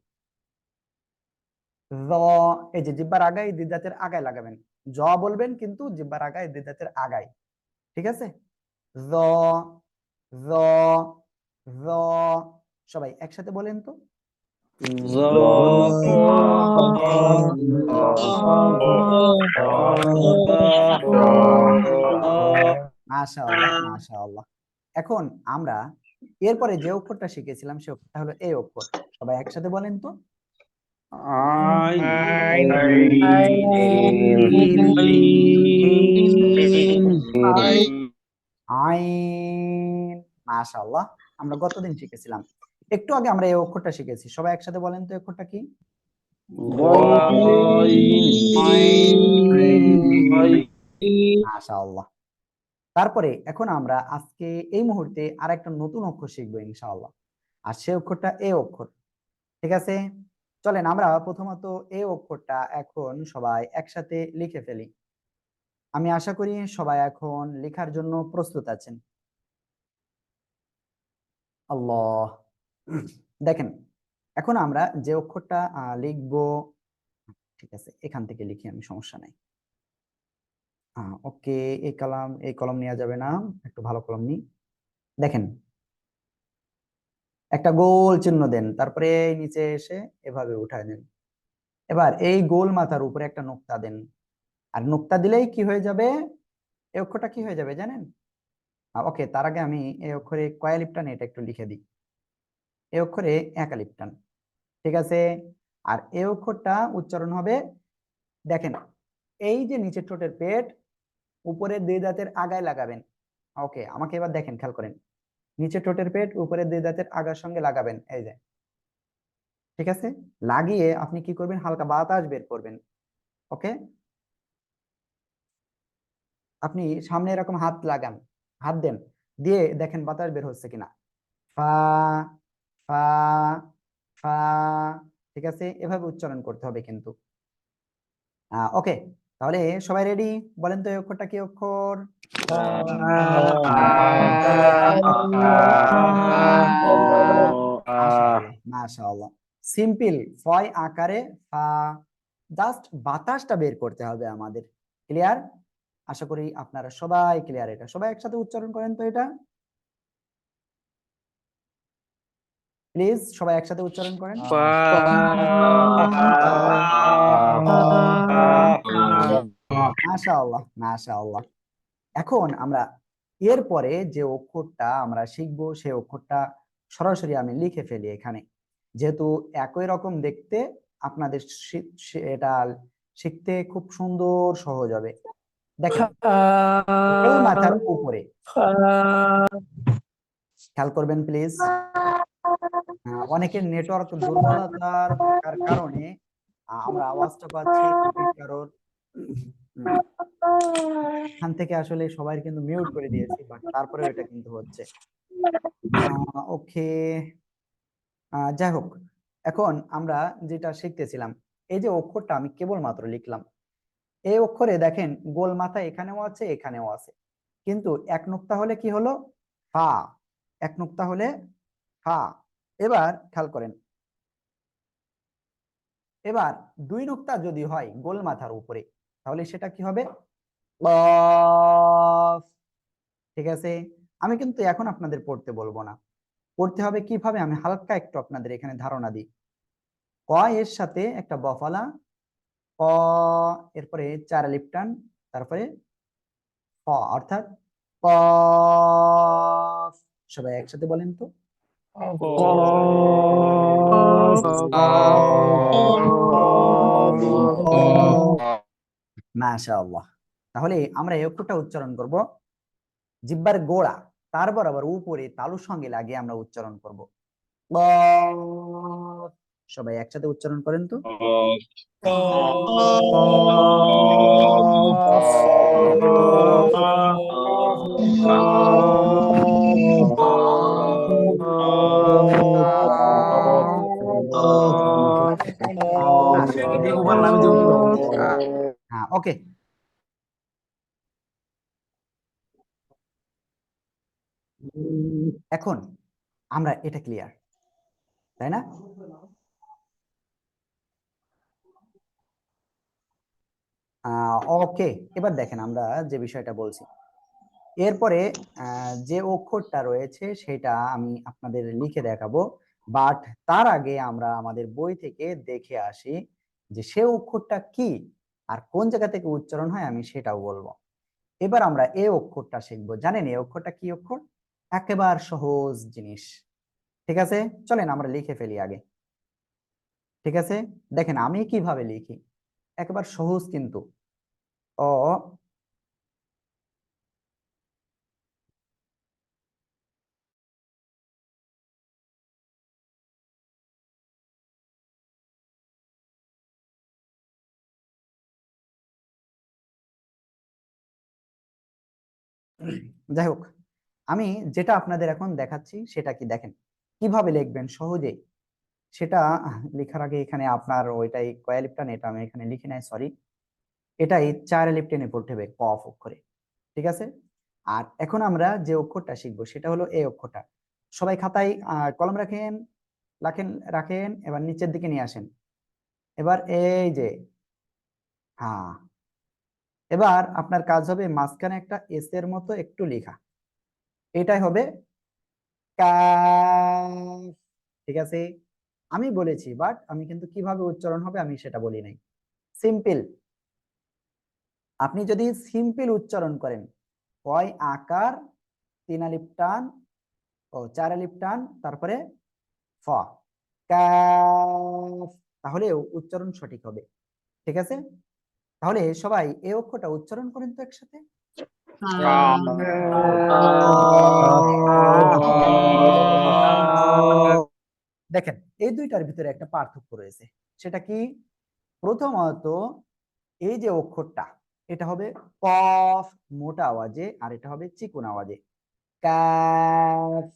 জ, এই যে জিহ্বার আগায় দুই দাঁতের আগায় লাগাবেন, জ বলবেন কিন্তু জিহ্বার আগায় দুই দাঁতের আগায়, ঠিক আছে? জ, জ, জ, সবাই একসাথে বলেন তো। মাশাআল্লাহ মাশাআল্লাহ। এখন আমরা এরপরে যে অক্ষরটা শিখেছিলাম সে অক্ষরটা হলো এই অক্ষর, সবাই একসাথে বলেন তো। আইন। মাশাআল্লাহ, আমরা গতদিন শিখেছিলাম, একটু আগে আমরা এই অক্ষরটা শিখেছি, সবাই একসাথে বলেন তো অক্ষরটা কি? মাশাআল্লাহ। তারপরে এখন আমরা আজকে এই মুহূর্তে আর একটা নতুন অক্ষর শিখবো ইনশাআল্লাহ, আর সে অক্ষরটা এ অক্ষর, ঠিক আছে? চলেন আমরা প্রথমত এ অক্ষরটা এখন সবাই একসাথে লিখে ফেলি। আমি আশা করি সবাই এখন লেখার জন্য প্রস্তুত আছেন। আল্লাহ, দেখেন এখন আমরা যে অক্ষরটা লিখবো, ঠিক আছে এখান থেকে লিখি আমি, সমস্যা নাই। ওকে, এই কলম নেওয়া যাবে না, একটু ভালো কলম নিই। দেখেন একটা গোল চিহ্ন দেন, তারপরে নিচে এসে এভাবে উঠায় দেন। এবার এই গোল মাথার উপরে একটা নোক্তা দেন, আর নোক্তা দিলেই কি হয়ে যাবে? এই অক্ষরটা কি হয়ে যাবে জানেন? ওকে, তার আগে আমি এই অক্ষরে কয় আলিফ টান এটা একটু লিখে দিই। এই অক্ষরে এক আলিফ টান, ঠিক আছে? আর এই অক্ষরটা উচ্চারণ হবে, দেখেন এই যে নিচের ঠোঁটের পেট উপরের দুই দাঁতের আগায় লাগাবেন। ওকে, আমাকে এবার দেখেন, খেয়াল করেন, নিচের ঠোঁটের পেট উপরের দুই দাঁতের আগার সঙ্গে লাগাবেন, এই যে, ঠিক আছে? লাগিয়ে আপনি কি করবেন, হালকা বাতাস বের করবেন। ওকে, আপনি সামনে এরকম হাত লাগান, হাত দেন, দিয়ে দেখেন বাতাস বের হচ্ছে কিনা। ফা, ফা, ফা, ঠিক আছে? এভাবে উচ্চারণ করতে হবে কিন্তু। ওকে, তাহলে সবাই রেডি? বলেন তো এই অক্ষরটা কি অক্ষর? মাশাআল্লাহ, মাশাআল্লাহ। সিম্পল ফয় আকারে ফা, জাস্ট বাতাসটা বের করতে হবে আমাদের। ক্লিয়ার? আশা করি আপনারা সবাই ক্লিয়ার। এটা সবাই একসাথে উচ্চারণ করেন তো এটা, প্লিজ সবাই একসাথে উচ্চারণ করেন। মাশাআল্লাহ, মাশাআল্লাহ। এখন আমরা এরপরে যে অক্ষরটা আমরা শিখবো সেই অক্ষরটা সরাসরি আমি লিখে ফেলি এখানে, যেহেতু একই রকম দেখতে, আপনাদের এটা শিখতে খুব সুন্দর সহজ হবে। দেখেন গোল মাথার উপরে, খেয়াল করবেন প্লিজ। অনেকের নেটওয়ার্ক দুর্বলতার থাকার কারণে আমরা আওয়াজটা পাচ্ছি কারোর এখান থেকে, আসলে সবাই কিন্তু মিউট করে দিয়েছি, বাট তারপরেও এটা কিন্তু হচ্ছে। ওকে, যাই হোক, এখন আমরা যেটা শিখতেছিলাম, এই যে অক্ষরটা আমি কেবলমাত্র লিখলাম, এই অক্ষরে দেখেন গোল মাথা এখানেও আছে এখানেও আছে, কিন্তু এক নুক্তা হলে কি হলো, ফা। এক নুক্তা হলে ফা। এবার খেয়াল করেন, এবার দুই নুক্তা যদি হয় গোল মাথার উপরে, তাহলে সেটা কি হবে, কফ। ঠিক আছে? আমি কিন্তু এখন আপনাদের পড়তে বলবো না, পড়তে হবে কিভাবে আমি হালকা একটু আপনাদের এখানে ধারণা দিই। ক এর সাথে একটা বফালা, ক, এরপরে চার আলিফ টান, তারপরে ক, অর্থাৎ কফ। সবাই একসাথে বলেন তো, মাশাআল্লাহ। তাহলে আমরা এই অক্ষরটা উচ্চারণ করব, জিহ্বার গোড়া তার বরাবর উপরে তালুর সঙ্গে লাগিয়ে আমরা উচ্চারণ করব। কফ। সবাই একসাথে উচ্চারণ করেন তো, হ্যাঁ ওকে। এখন আমরা এটা ক্লিয়ার, তাই না? ওকে, এবার দেখেন আমরা যে বিষয়টা বলছি, এরপরে যে অক্ষরটা রয়েছে সেটা আমি আপনাদের লিখে দেখাবো, বাট তার আগে আমরা আমাদের বই থেকে দেখে আসি যে সে অক্ষরটা কি আর কোন জায়গা থেকে উচ্চারণ হয়, আমি সেটাও বলবো। এবার আমরা এই অক্ষরটা শিখবো। জানেন এই অক্ষরটা কি অক্ষর? একেবারে সহজ জিনিস। ঠিক আছে, চলেন আমরা লিখে ফেলি আগে। ঠিক আছে, দেখেন আমি কিভাবে লিখি, একেবারে সহজ কিন্তু। অ, যাই হোক, আমি যেটা আপনাদের এখন দেখাচ্ছি সেটা কি, দেখেন কিভাবে লিখবেন সহজে সেটা। লেখার আগে এখানে আপনার ওইটাই কয় আলিফ টান, এটা আমি এখানে লিখে নাই, সরি, এটাই চার আলিফ টেনে পড়তে হবে কফ অক্ষরে। ঠিক আছে? আর এখন আমরা যে অক্ষরটা শিখবো সেটা হলো এই অক্ষরটা। সবাই খাতায় কলম রাখেন, রাখেন রাখেন, এবার নিচের দিকে নিয়ে আসেন। এবার এই যে, হ্যাঁ, এবার আপনার কাজ হবে মাঝখানে একটা এস এর মতো একটু লেখা, এটাই হবে কাফ। ঠিক আছে? আমি বলেছি, বাট আমি কিন্তু কিভাবে উচ্চারণ হবে আমি সেটা বলি নাই। সিম্পল, আপনি যদি সিম্পল উচ্চারণ করেন, কয় আকার, তিন আলিফ টান, ও চার আলিফ টান, তারপরে ফ, কাফ। তাহলে উচ্চারণ সঠিক হবে। ঠিক আছে, তাহলে সবাই এই অক্ষরটা উচ্চারণ করেন তো একসাথে। দেখেন এই দুইটার ভিতরে একটা পার্থক্য রয়েছে, সেটা কি? প্রথমত এই যে অক্ষরটা, এটা হবে কফ মোটা আওয়াজে, আর এটা হবে চিকন আওয়াজে, কাফ।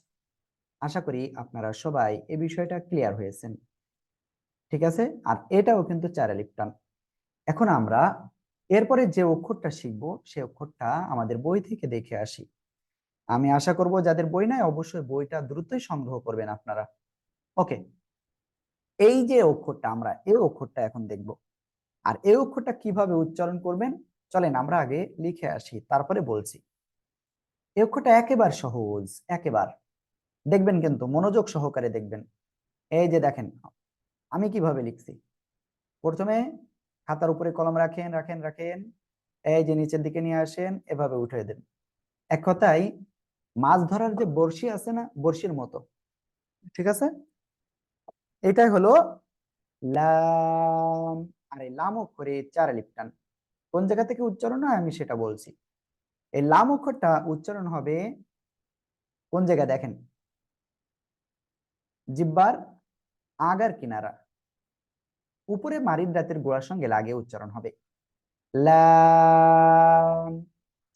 আশা করি আপনারা সবাই এই বিষয়টা ক্লিয়ার হয়েছেন। ঠিক আছে, আর এটাও কিন্তু চার আলিফ টান। এখন আমরা এরপরে যে অক্ষরটা শিখবো সে অক্ষরটা আমাদের বই থেকে দেখে আসি। আমি আশা করব যাদের বই নাই অবশ্যই বইটা দ্রুতই সংগ্রহ করবেন আপনারা। ওকে, এই যে অক্ষরটা, আমরা এই অক্ষরটা এখন দেখব। আর এই অক্ষরটা কিভাবে উচ্চারণ করবেন চলেন আমরা আগে লিখে আসি, তারপরে বলছি। এই অক্ষরটা একেবারে সহজ, একেবার দেখবেন, কিন্তু মনোযোগ সহকারে দেখবেন। এই যে দেখেন আমি কিভাবে লিখছি। প্রথমে খাতার উপরে কলম রাখেন রাখেন রাখেন, এই যে নিচের দিকে নিয়ে আসেন, এভাবে উঠিয়ে দেন। এক কথায় মাছ ধরার যে বড়শি আছে না, বড়শির মতো। ঠিক আছে, এটাই হলো লাম। আর এই লাম অক্ষরে চার আলিফ টান। কোন জায়গা থেকে উচ্চারণ হয় আমি সেটা বলছি। এই লাম অক্ষরটা উচ্চারণ হবে কোন জায়গায় দেখেন, জিহ্বার আগার কিনারা, উপরে মারির দাঁতের গোড়ার সঙ্গে লাগিয়ে উচ্চারণ হবে লাম।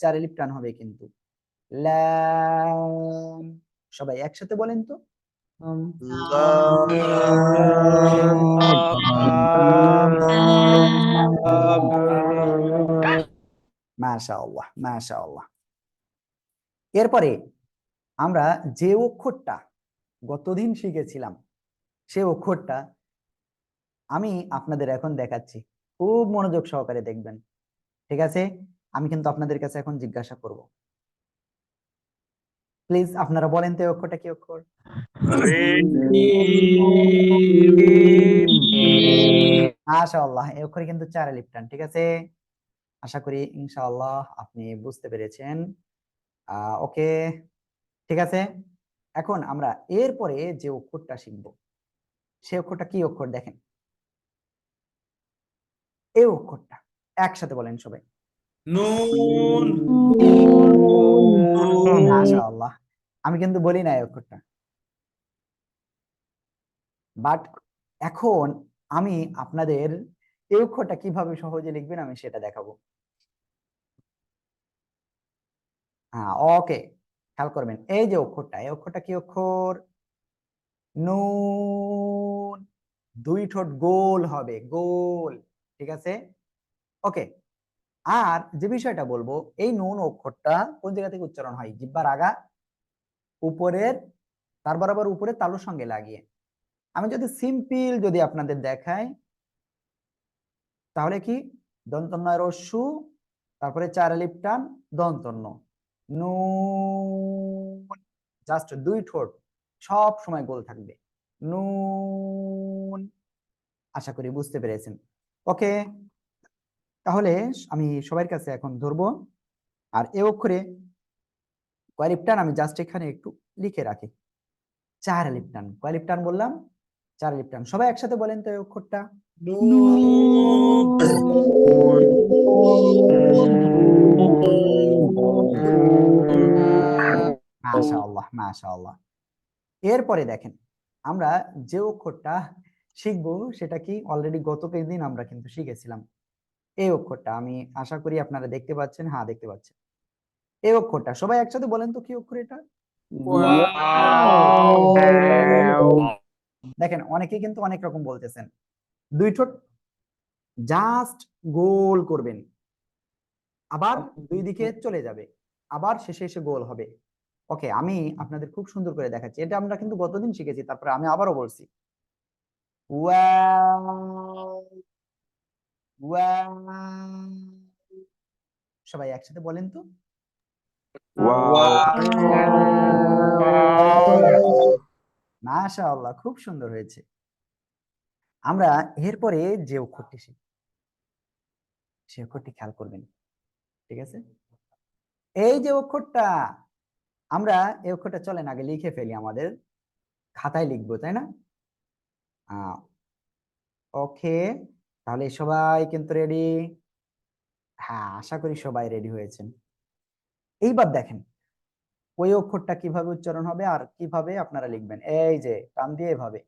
চার আলিফ টান হবে কিন্তু, লাম। সবাই একসাথে বলেন তো। মাশাআল্লাহ মাশাআল্লাহ। এরপরে আমরা যে অক্ষরটা গতদিন শিখেছিলাম সে অক্ষরটা আমি আপনাদের এখন দেখাচ্ছি, খুব মনোযোগ সহকারে দেখবেন। ঠিক আছে, আমি কিন্তু আপনাদের কাছে এখন জিজ্ঞাসা করব, প্লিজ আপনারা বলেন তো এই অক্ষরটা কি অক্ষর? মাশাআল্লাহ, এই অক্ষরে কিন্তু চার আলিফ টান। ঠিক আছে, আশা করি ইনশাআল্লাহ আপনি বুঝতে পেরেছেন। ওকে, ঠিক আছে। এখন আমরা এরপরে যে অক্ষরটা শিখব সে অক্ষরটা কি অক্ষর দেখেন, এই অক্ষরটা একসাথে বলেন সবাই। নুন। মাশাআল্লাহ, আমি কিন্তু বলি না এই অক্ষরটা, বাট এখন আমি আপনাদের এই অক্ষরটা কিভাবে সহজে লিখবেন আমি সেটা দেখাবো। হ্যাঁ, ওকে, খেয়াল করবেন এই যে অক্ষরটা, এই অক্ষরটা কি অক্ষর? নুন। দুই ঠোঁট গোল হবে, গোল। ঠিক আছে, ওকে। আর যে বিষয়টা বলবো, এই নুন অক্ষরটা কোন জায়গা থেকে উচ্চারণ হয়? জিহ্বার আগা, উপরের তার বরাবর উপরে তালুর সঙ্গে লাগিয়ে। আমি যদি সিম্পল যদি আপনাদের দেখাই তাহলে কি, দন্তন্য রস্যু, তারপরে চার আলিফ টান, দন্তন্য, নুন। জাস্ট দুই ঠোঁট সব সময় গোল থাকবে, নুন। আশা করি বুঝতে পেরেছেন। ওকে, তাহলে আমি সবার কাছে এখন ধরবো। আর এ অক্ষরে কয় আলিফ টান আমি জাস্ট এখানে একটু লিখে রাখি। চার আলিফ টান। কয় আলিফ টান বললাম? চার আলিফ টান। সবাই একসাথে বলেন তো এই অক্ষরটা। মাশাআল্লাহ মাশাআল্লাহ। এরপরে দেখেন আমরা যে অক্ষরটা শিখবো সেটা কি, অলরেডি গত দিন আমরা কিন্তু শিখেছিলাম। এই অক্ষরটা আমি আশা করি আপনারা দেখতে পাচ্ছেন, হ্যাঁ দেখতে পাচ্ছেন। এই অক্ষরটা সবাই একসাথে বলেন তো কি অক্ষর এটা? দেখেন অনেকে কিন্তু অনেক রকম বলতেছেন। দুই ঠোঁট জাস্ট গোল করবেন, আবার দুই দিকে চলে যাবে, আবার শেষে এসে গোল হবে। ওকে, আমি আপনাদের খুব সুন্দর করে দেখাচ্ছি। এটা আমরা কিন্তু গতদিন শিখেছি, তারপরে আমি আবারও বলছি। Wow, wow. সবাই একসাথে বলেন তো। মাশাআল্লাহ, খুব সুন্দর হয়েছে। আমরা এরপরে যে অক্ষরটি শিখব সে অক্ষরটি খেয়াল করবেন। ঠিক আছে, এই যে অক্ষরটা, আমরা এই অক্ষরটা চলেন আগে লিখে ফেলি, আমাদের খাতায় লিখবো তাই না? ওকে, তাহলে সবাই কিন্তু রেডি? হ্যাঁ, আশা করি সবাই রেডি হয়েছেন। এইবার দেখেন ওই অক্ষরটা কিভাবে উচ্চারণ হবে আর কিভাবে আপনারা লিখবেন। এই যে টান দিয়ে এভাবে,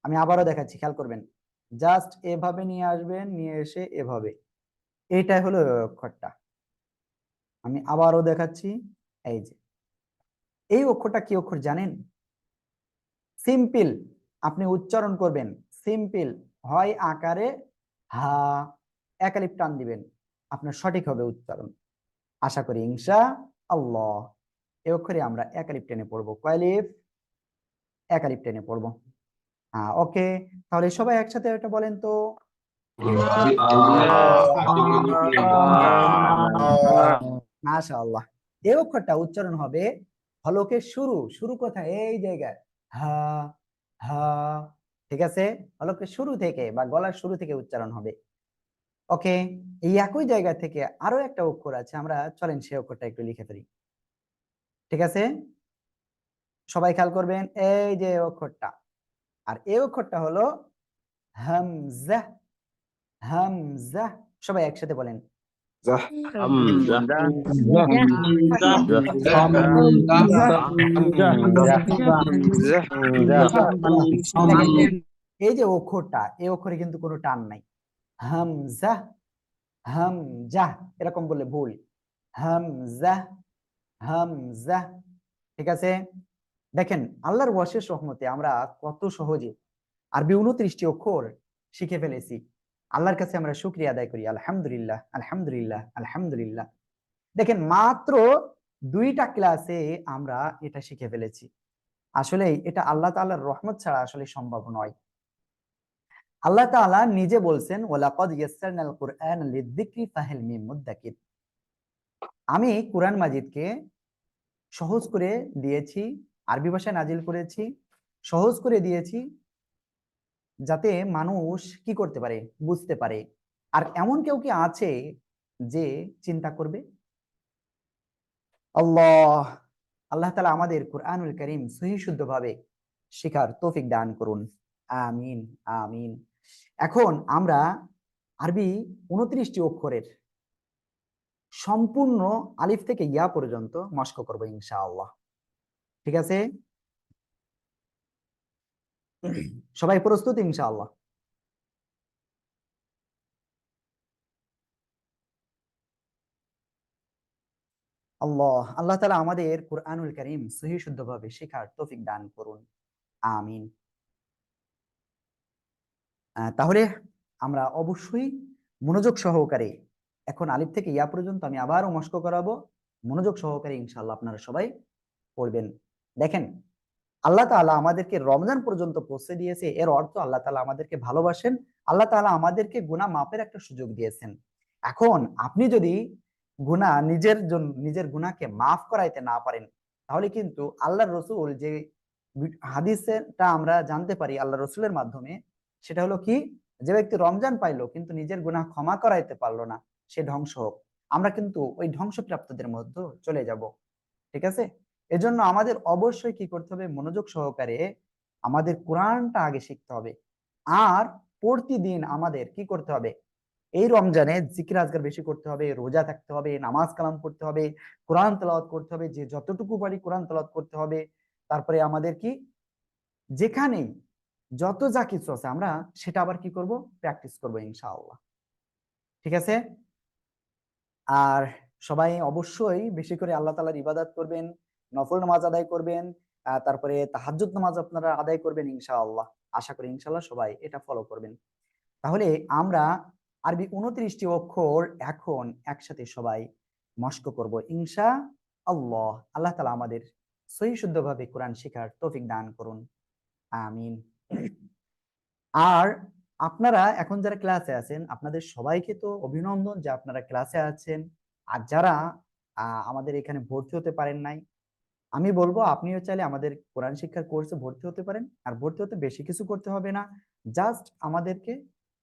আমি আবারও দেখাচ্ছি, খেয়াল করবেন। জাস্ট এভাবে নিয়ে আসবেন, নিয়ে এসে এভাবে, এইটাই হলো ওই অক্ষরটা। আমি আবারও দেখাচ্ছি, এই যে এই অক্ষরটা কি অক্ষর জানেন? সিম্পল, আপনি উচ্চারণ করবেন সিম্পল, হয় আকারে হা, একালিপ টান দিবেন, আপনার সঠিক হবে উচ্চারণ। আশা করি ইনশা আল্লাহ। এই অক্ষরে আমরা একালিপ টেনে পড়বো। কয়লিপ? একালিপ টেনে পড়বো। ওকে, তাহলে সবাই একসাথে এটা বলেন তো। মাশাআল্লাহ। এই অক্ষরটা উচ্চারণ হবে হলকের শুরু, শুরু কোথায়? এই জায়গায়, হা হা। ঠিক আছে, হলকের শুরু থেকে বা গলার শুরু থেকে উচ্চারণ হবে। ওকে, এই একই জায়গা থেকে আরো একটা অক্ষর আছে, আমরা চলেন সেই অক্ষরটা একটু লিখে ফেলি। ঠিক আছে, সবাই খেয়াল করবেন, এই যে অক্ষরটা, আর এই অক্ষরটা হলো হামজা। হামজা, সবাই একসাথে বলেন। হামজা দেখেন, এই যে অক্ষরটা, এই অক্ষরে কিন্তু কোনো টান নাই। হামজা, হামজা এরকম বললে ভুল। হামজা, হামজা। ঠিক আছে, দেখেন আল্লাহর অশেষ রহমতে আমরা কত সহজে আরবি 29টি অক্ষর শিখে ফেলেছি। আল্লাহর কাছে আমরা শুকরিয়া আদায় করি, আলহামদুলিল্লাহ আলহামদুলিল্লাহ আলহামদুলিল্লাহ। দেখেন মাত্র 2টা ক্লাসে আমরা এটা শিখে ফেলেছি। আসলে এটা আল্লাহ তাআলার রহমত ছাড়া আসলে সম্ভব নয়। আল্লাহ তাআলা নিজে বলছেন, ওয়ালাকাদ ইয়াসসারনাল কুরআনা লিযিকরি ফাহাল মিন মুদ্দাকির। আমি কুরআন মাজিদকে সহজ করে দিয়েছি, আরবি ভাষায় নাজিল করেছি, সহজ করে দিয়েছি, যাতে মানুষ কি করতে পারে, বুঝতে পারে। আর এমন কেউ কি আছে যে চিন্তা করবে? আল্লাহ, আল্লাহ তাআলা আমাদের কুরআনুল কারীম সহিহ শুদ্ধভাবে শেখার তৌফিক দান করুন। আমিন, আমিন। এখন আমরা আরবি 29টি অক্ষরের সম্পূর্ণ আলিফ থেকে ইয়া পর্যন্ত মস্ক করব ইনশাআল্লাহ। ঠিক আছে, সবাই প্রস্তুত ইনশাআল্লাহ? আল্লাহ, আল্লাহ তাআলা আমাদের কুরআনুল কারীম সহিহ শুদ্ধভাবে শেখার তৌফিক দান করুন। আমিন। তাহলে আমরা অবশ্যই মনোযোগ সহকারে, এখন আলিফ থেকে ইয়া পর্যন্ত আমি আবারও মস্ক করাবো, মনোযোগ সহকারে ইনশাআল্লাহ আপনারা সবাই পড়বেন। দেখেন, আল্লাহ তাআলা আমাদেরকে রমজান পর্যন্ত পৌঁছে দিয়েছে, এর অর্থ আল্লাহ তাআলা আমাদেরকে ভালোবাসেন, আল্লাহ তাআলা আমাদেরকে গুনাহ মাপের একটা সুযোগ দিয়েছেন। এখন আপনি যদি গুনাহ নিজের জন্য, নিজের গুনাহকে মাফ করাইতে না পারেন, তাহলে কিন্তু আল্লাহর রাসূল যে হাদিসটা আমরা জানতে পারি আল্লাহর রাসূলের মাধ্যমে, সেটা হলো কি, যে ব্যক্তি রমজান পাইলো কিন্তু নিজের গুনাহ ক্ষমা করাইতে পারলো না, সে ধ্বংস হোক। আমরা কিন্তু ওই ধ্বংসপ্রাপ্তদের মধ্যে চলে যাব। ঠিক আছে, এজন্য আমাদের অবশ্যই কি করতে হবে, মনোযোগ সহকারে আমাদের কোরআনটা আগে শিখতে হবে। আর প্রতিদিন আমাদের কি করতে হবে, এই রমজানে জিকির আজকার বেশি করতে হবে, রোজা থাকতে হবে, নামাজ কালাম করতে হবে, কোরআন তেলাওয়াত করতে হবে, যে যতটুকু পারি কোরআন তেলাওয়াত করতে হবে। তারপরে আমাদের কি, যেখানেই যত যা কিছু আছে আমরা সেটা আবার কি করব, প্র্যাকটিস করব ইনশাআল্লাহ। ঠিক আছে, আর সবাই অবশ্যই বেশি করে আল্লাহ তাআলার ইবাদত করবেন, নফল নামাজ আদায় করবেন, তারপরে তাহাজ্জুদ নামাজ আপনারা আদায় করবেন ইনশাআল্লাহ। আশা করি ইনশাআল্লাহ সবাই এটা ফলো করবেন। তাহলে আমরা আরবি 29টি অক্ষর এখন একসাথে সবাই মস্ক করব ইনশাআল্লাহ। আল্লাহ তাআলা আমাদের সহিহ শুদ্ধভাবে কোরআন শেখার তৌফিক দান করুন। আমিন। আর আপনারা এখন যারা ক্লাসে আছেন, আপনাদের সবাইকে তো অভিনন্দন যে আপনারা ক্লাসে আছেন। আর যারা আমাদের এখানে ভর্তি হতে পারেন নাই, আমি বলবো আপনিও চাইলে আমাদের কোরআন শিক্ষার কোর্সে ভর্তি হতে পারেন। আর ভর্তি হতে বেশি কিছু করতে হবে না, জাস্ট আমাদেরকে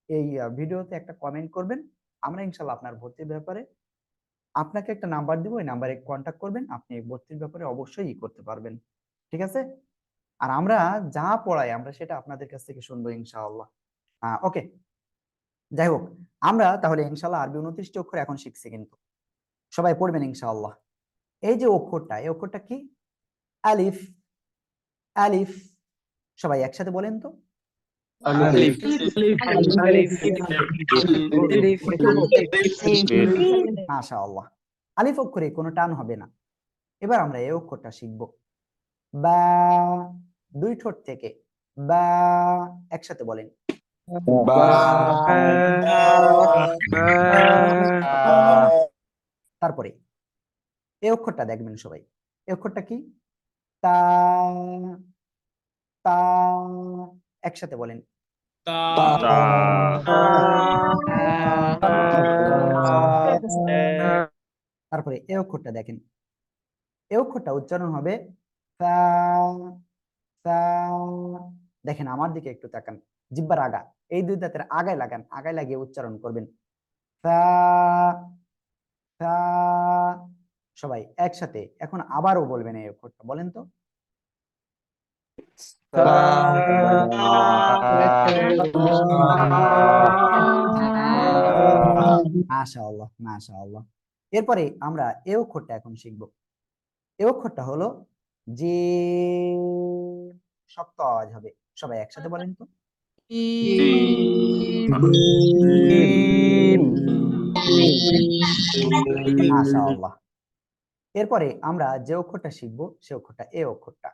এই ভিডিওতে একটা কমেন্ট করবেন, আমরা ইনশাল্লাহ আপনার ভর্তির ব্যাপারে আপনাকে একটা নাম্বার দিব, ওই নাম্বারে কন্ট্যাক্ট করবেন, আপনি ভর্তির ব্যাপারে অবশ্যই করতে পারবেন। ঠিক আছে, আর আমরা যা পড়াই আমরা সেটা আপনাদের কাছ থেকে শুনবো ইনশাআল্লাহ। ওকে, যাই হোক, আমরা তাহলে ইনশাআল্লাহ আরবি 29টি অক্ষর এখন শিখছি, কিন্তু সবাই পড়বেন ইনশাআল্লাহ। এই যে অক্ষরটা, এই অক্ষরটা কি? আলিফ। আলিফ, সবাই একসাথে বলেন তো। ألف মাশাআল্লাহ, আলিফ অক্ষরে কোনো টান হবে না। এবার আমরা এই অক্ষরটা শিখব। বা, দুই ঠোঁট থেকে বা, একসাথে বলেন। با তারপরে এই অক্ষরটা দেখবেন সবাই, এই অক্ষরটা কি? তা। তা, একসাথে বলেন। তা তারপরে এই অক্ষরটা দেখেন, এই অক্ষরটা উচ্চারণ হবে সা। সা, দেখেন আমার দিকে একটু তাকান, জিহ্বার আগা, এই দুই দাঁতের আগায় লাগান, আগায় লাগিয়ে উচ্চারণ করবেন। সা। সা, সবাই একসাথে এখন আবারও বলবেন এই অক্ষরটা, বলেন তো। মাশাআল্লাহ, মাশাআল্লাহ। এরপরে আমরা এই অক্ষরটা এখন শিখব। এই অক্ষরটা হলো যে, শক্ত আওয়াজ হবে, সবাই একসাথে বলেন তো। মাশাআল্লাহ। এরপরে আমরা যে অক্ষরটা শিখব সে অক্ষরটা এই অক্ষরটা।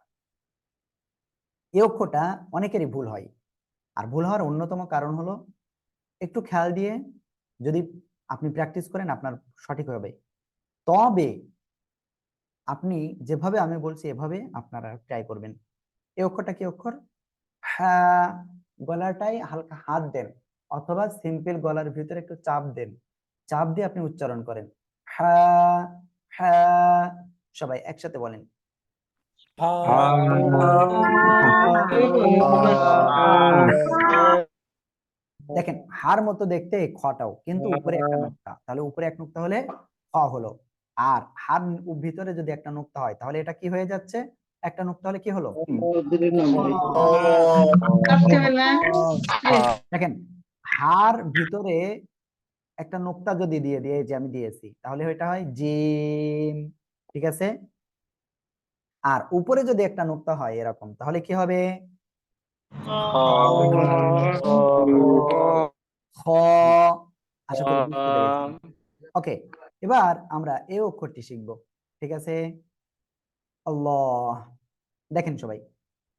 এই অক্ষরটা অনেকেরই ভুল হয়, আর ভুল হওয়ার অন্যতম কারণ হলো একটু খেয়াল দিয়ে যদি আপনি প্র্যাকটিস করেন আপনার সঠিক হবে। তবে আপনি যেভাবে আমি বলছি এভাবে আপনারা ট্রাই করবেন। এই অক্ষরটা কি অক্ষর? হ্যাঁ, গলাটাই হালকা হাত দেন, অথবা সিম্পল গলার ভিতরে একটু চাপ দেন, চাপ দিয়ে আপনি উচ্চারণ করেন। হ্যাঁ, হ্যাঁ, সবাই একসাথে বলেন। দেখেন হার মতো দেখতে খটাও, কিন্তু উপরে একটা নোক্তা, তাহলে উপরে এক নোক্তা হলে খ হলো। আর হার ভিতরে যদি একটা নোক্তা হয় তাহলে এটা কি হয়ে যাচ্ছে? একটা নোক্তা হলে কি হলো? দেখেন হার ভিতরে একটা নোক্তা যদি দিয়ে দিয়ে, যে আমি দিয়েছি, তাহলে এটা হয় জিম, ঠিক আছে। আর উপরে যদি একটা নোক্তা হয় এরকম, তাহলে কি হবে? খ। আশা করি বুঝতে পেরেছেন। ওকে, এবার আমরা এই অক্ষরটি শিখব, ঠিক আছে। আল্লাহ, দেখেন সবাই,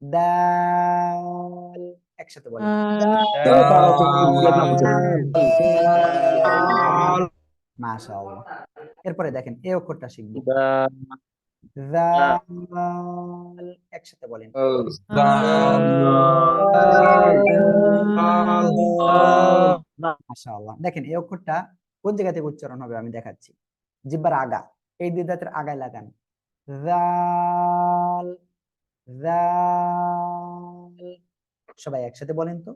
দাল, একসাথে বলেন। মাশাআল্লাহ। এরপরে দেখেন এই অক্ষরটা শিখব, জাল, একসাথে বলেন। মাশাআল্লাহ, দেখেন এই অক্ষরটা কোন জায়গা থেকে উচ্চারণ হবে আমি দেখাচ্ছি। জিহ্বার আগা, এই দুই দাঁতের আগায় লাগান। জাল, জাল, সবাই একসাথে বলেন তো।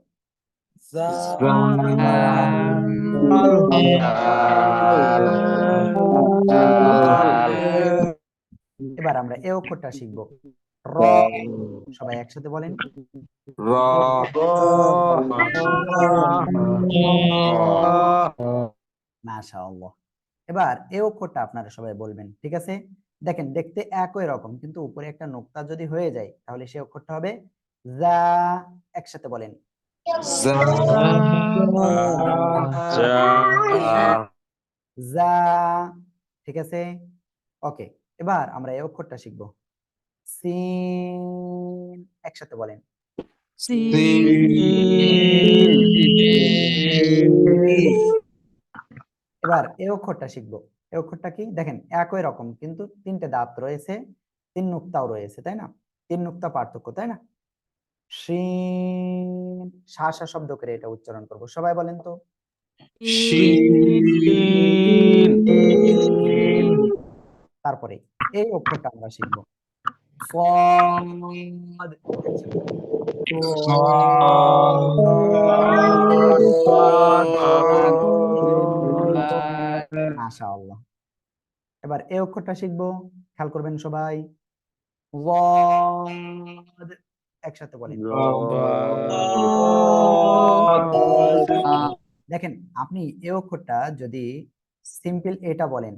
এবার আমরা এই অক্ষরটা শিখব, র, সবাই একসাথে বলেন। মাশাআল্লাহ। এবার এই অক্ষরটা আপনারা সবাই বলবেন, ঠিক আছে। দেখেন দেখতে একই রকম, কিন্তু উপরে একটা নোক্তা যদি হয়ে যায় তাহলে সেই অক্ষরটা হবে যা, একসাথে বলেন। যা, ঠিক আছে। ওকে, এবার আমরা এই অক্ষরটা শিখব, সিন, একসাথে বলেন। এবার এই অক্ষরটা শিখবো, এই অক্ষরটা কি? দেখেন একই রকম, কিন্তু তিনটে দাঁত রয়েছে, তিন নুক্তাও রয়েছে, তাই না? তিন নুক্তা পার্থক্য, তাই না? শিন, শা শা শব্দ করে এটা উচ্চারণ করব, সবাই বলেন তো। তারপরে এই অক্ষরটা আমরা শিখবো, সদ, মাশাআল্লাহ। এবার এই অক্ষরটা শিখবো, খেয়াল করবেন সবাই, ওয়াদ, একসাথে বলেন। ضاد দেখেন আপনি এ অক্ষরটা যদি সিম্পল এটা বলেন,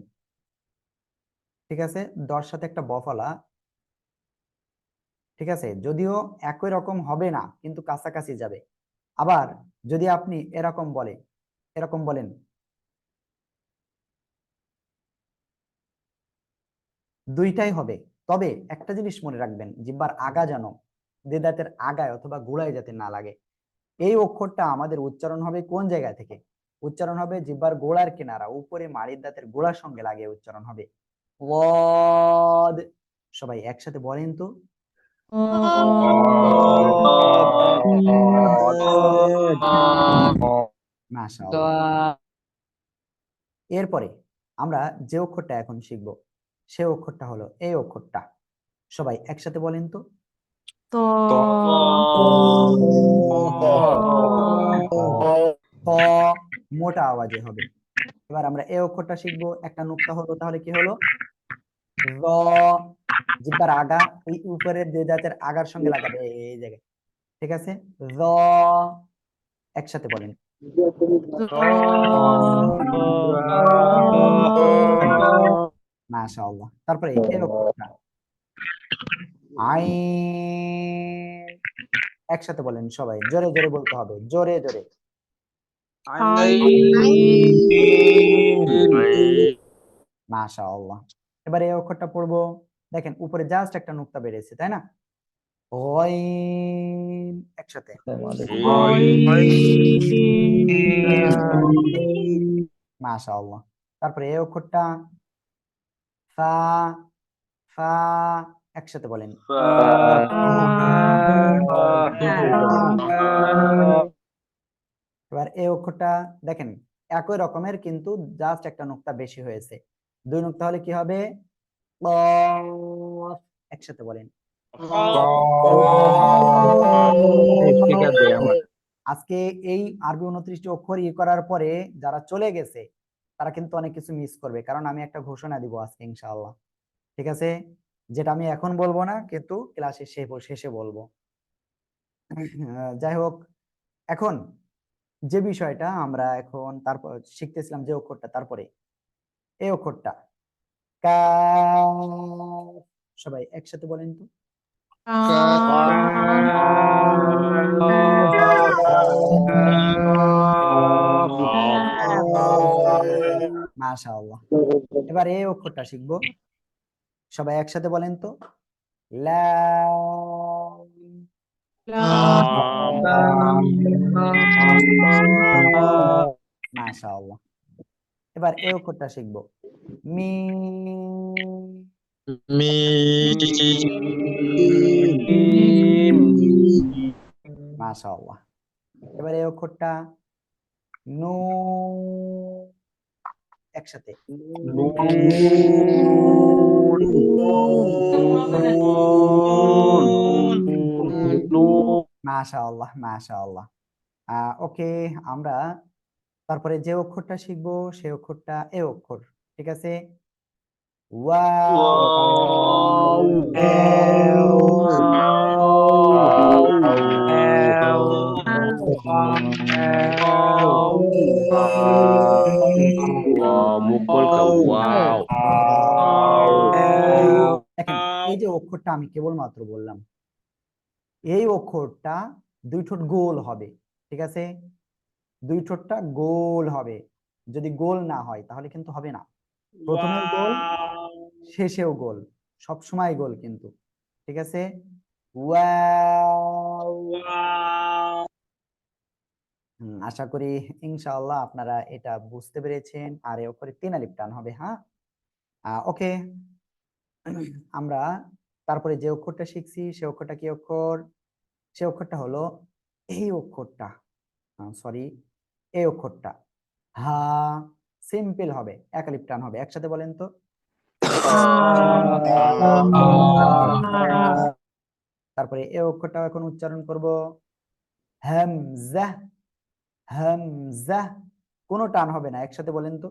ঠিক আছে, দর সাথে একটা ব ফলা, ঠিক আছে, যদিও একই রকম হবে না কিন্তু কাছাকাছি যাবে। আবার যদি আপনি এরকম বলেন, দুইটাই হবে। তবে একটা জিনিস মনে রাখবেন, জিহ্বার আগা যেন দাঁতের আগায় অথবা গোড়ায় যাতে না লাগে। এই অক্ষরটা আমাদের উচ্চারণ হবে কোন জায়গা থেকে? উচ্চারণ হবে জিহ্বার গোড়ার কিনারা, উপরে মাড়ির দাঁতের গোড়ার সঙ্গে লাগিয়ে উচ্চারণ হবে। ওয়াদ। সবাই একসাথে বলেন তো। মাশাআল্লাহ। এরপরে আমরা যে অক্ষরটা এখন শিখব সে অক্ষরটা হলো এই অক্ষরটা। সবাই একসাথে বলেন তো। ত মোটা আওয়াজে হবে। এবার আমরা এই অক্ষরটা শিখবো, একটা নুক্তা হলো, তাহলে কি হলো? র। জিহ্বার আগা এই উপরের দুই দাঁতের আগার সঙ্গে লাগাবে এই জায়গায়, ঠিক আছে। র। একসাথে বলেন। মাশাআল্লাহ। তারপরে এই অক্ষরটা আইন। একসাথে বলেন সবাই, জোরে জোরে বলতে হবে, জোরে জোরে। মাশাআল্লাহ। এবার এই অক্ষরটা পড়বো, দেখেন উপরে জাস্ট একটা নুক্তা বেরিয়েছে, তাই না? গইন। একসাথে। মাশাআল্লাহ। তারপরে এই অক্ষরটা ফা। ফা। একসাথে বলেন। এবার এই অক্ষরটা দেখেন একই রকমের কিন্তু জাস্ট একটা নুক্তা বেশি হয়েছে। দুই নুক্তা হলে কি হবে? কফ। একসাথে বলেন। টিকা দে আমার। আজকে এই আরবি 29টি অক্ষর করার পরে যারা চলে গেছে তারা কিন্তু অনেক কিছু মিস করবে, কারণ আমি একটা ঘোষণা দিব আজকে ইনশাআল্লাহ, ঠিক আছে, যেটা আমি এখন বলবো না কিন্তু ক্লাসের শেষে বলবো। যাই হোক, এখন যে বিষয়টা আমরা এখন তারপর শিখতেছিলাম যে অক্ষরটা, তারপরে এই অক্ষরটা কাফ। সবাই একসাথে বলেন তো। মাশাআল্লাহ। এবার এই অক্ষরটা শিখবো, সবাই একসাথে বলেন তো। লাম। মাশাআল্লাহ। এবার এই অক্ষরটা শিখবো, মিম। মাশাআল্লাহ। এবার এই অক্ষরটা নুন। একসাথে। মাশাআল্লাহ মাশাআল্লাহ। ওকে, আমরা তারপরে যে অক্ষরটা শিখবো সেই অক্ষরটা এ অক্ষর, ঠিক আছে। দেখেন এই যে অক্ষরটা আমি কেবলমাত্র বললাম, এই অক্ষরটা দুই ঠোঁট গোল হবে, ঠিক আছে, দুই ঠোঁটটা গোল হবে। যদি গোল না হয় তাহলে কিন্তু হবে না। প্রথমেও গোল, শেষেও গোল, সব সময় গোল কিন্তু, ঠিক আছে। ওয়াও। আশা করি ইনশাআল্লাহ আপনারা এটা বুঝতে পেরেছেন। আর এর উপরে 3 আলিফ টান হবে, হ্যাঁ। ওকে, আমরা তারপরে যে অক্ষরটা শিখছি সে অক্ষরটা কি অক্ষর? সে অক্ষরটা হলো এই অক্ষরটা, সরি, এই অক্ষরটা হা। সিম্পল হবে, এক আলিফ টান হবে, একসাথে বলেন তো। তারপরে এই অক্ষরটা এখন উচ্চারণ করব, হামজা। হামজা, কোনো টান হবে না, একসাথে বলেন তো।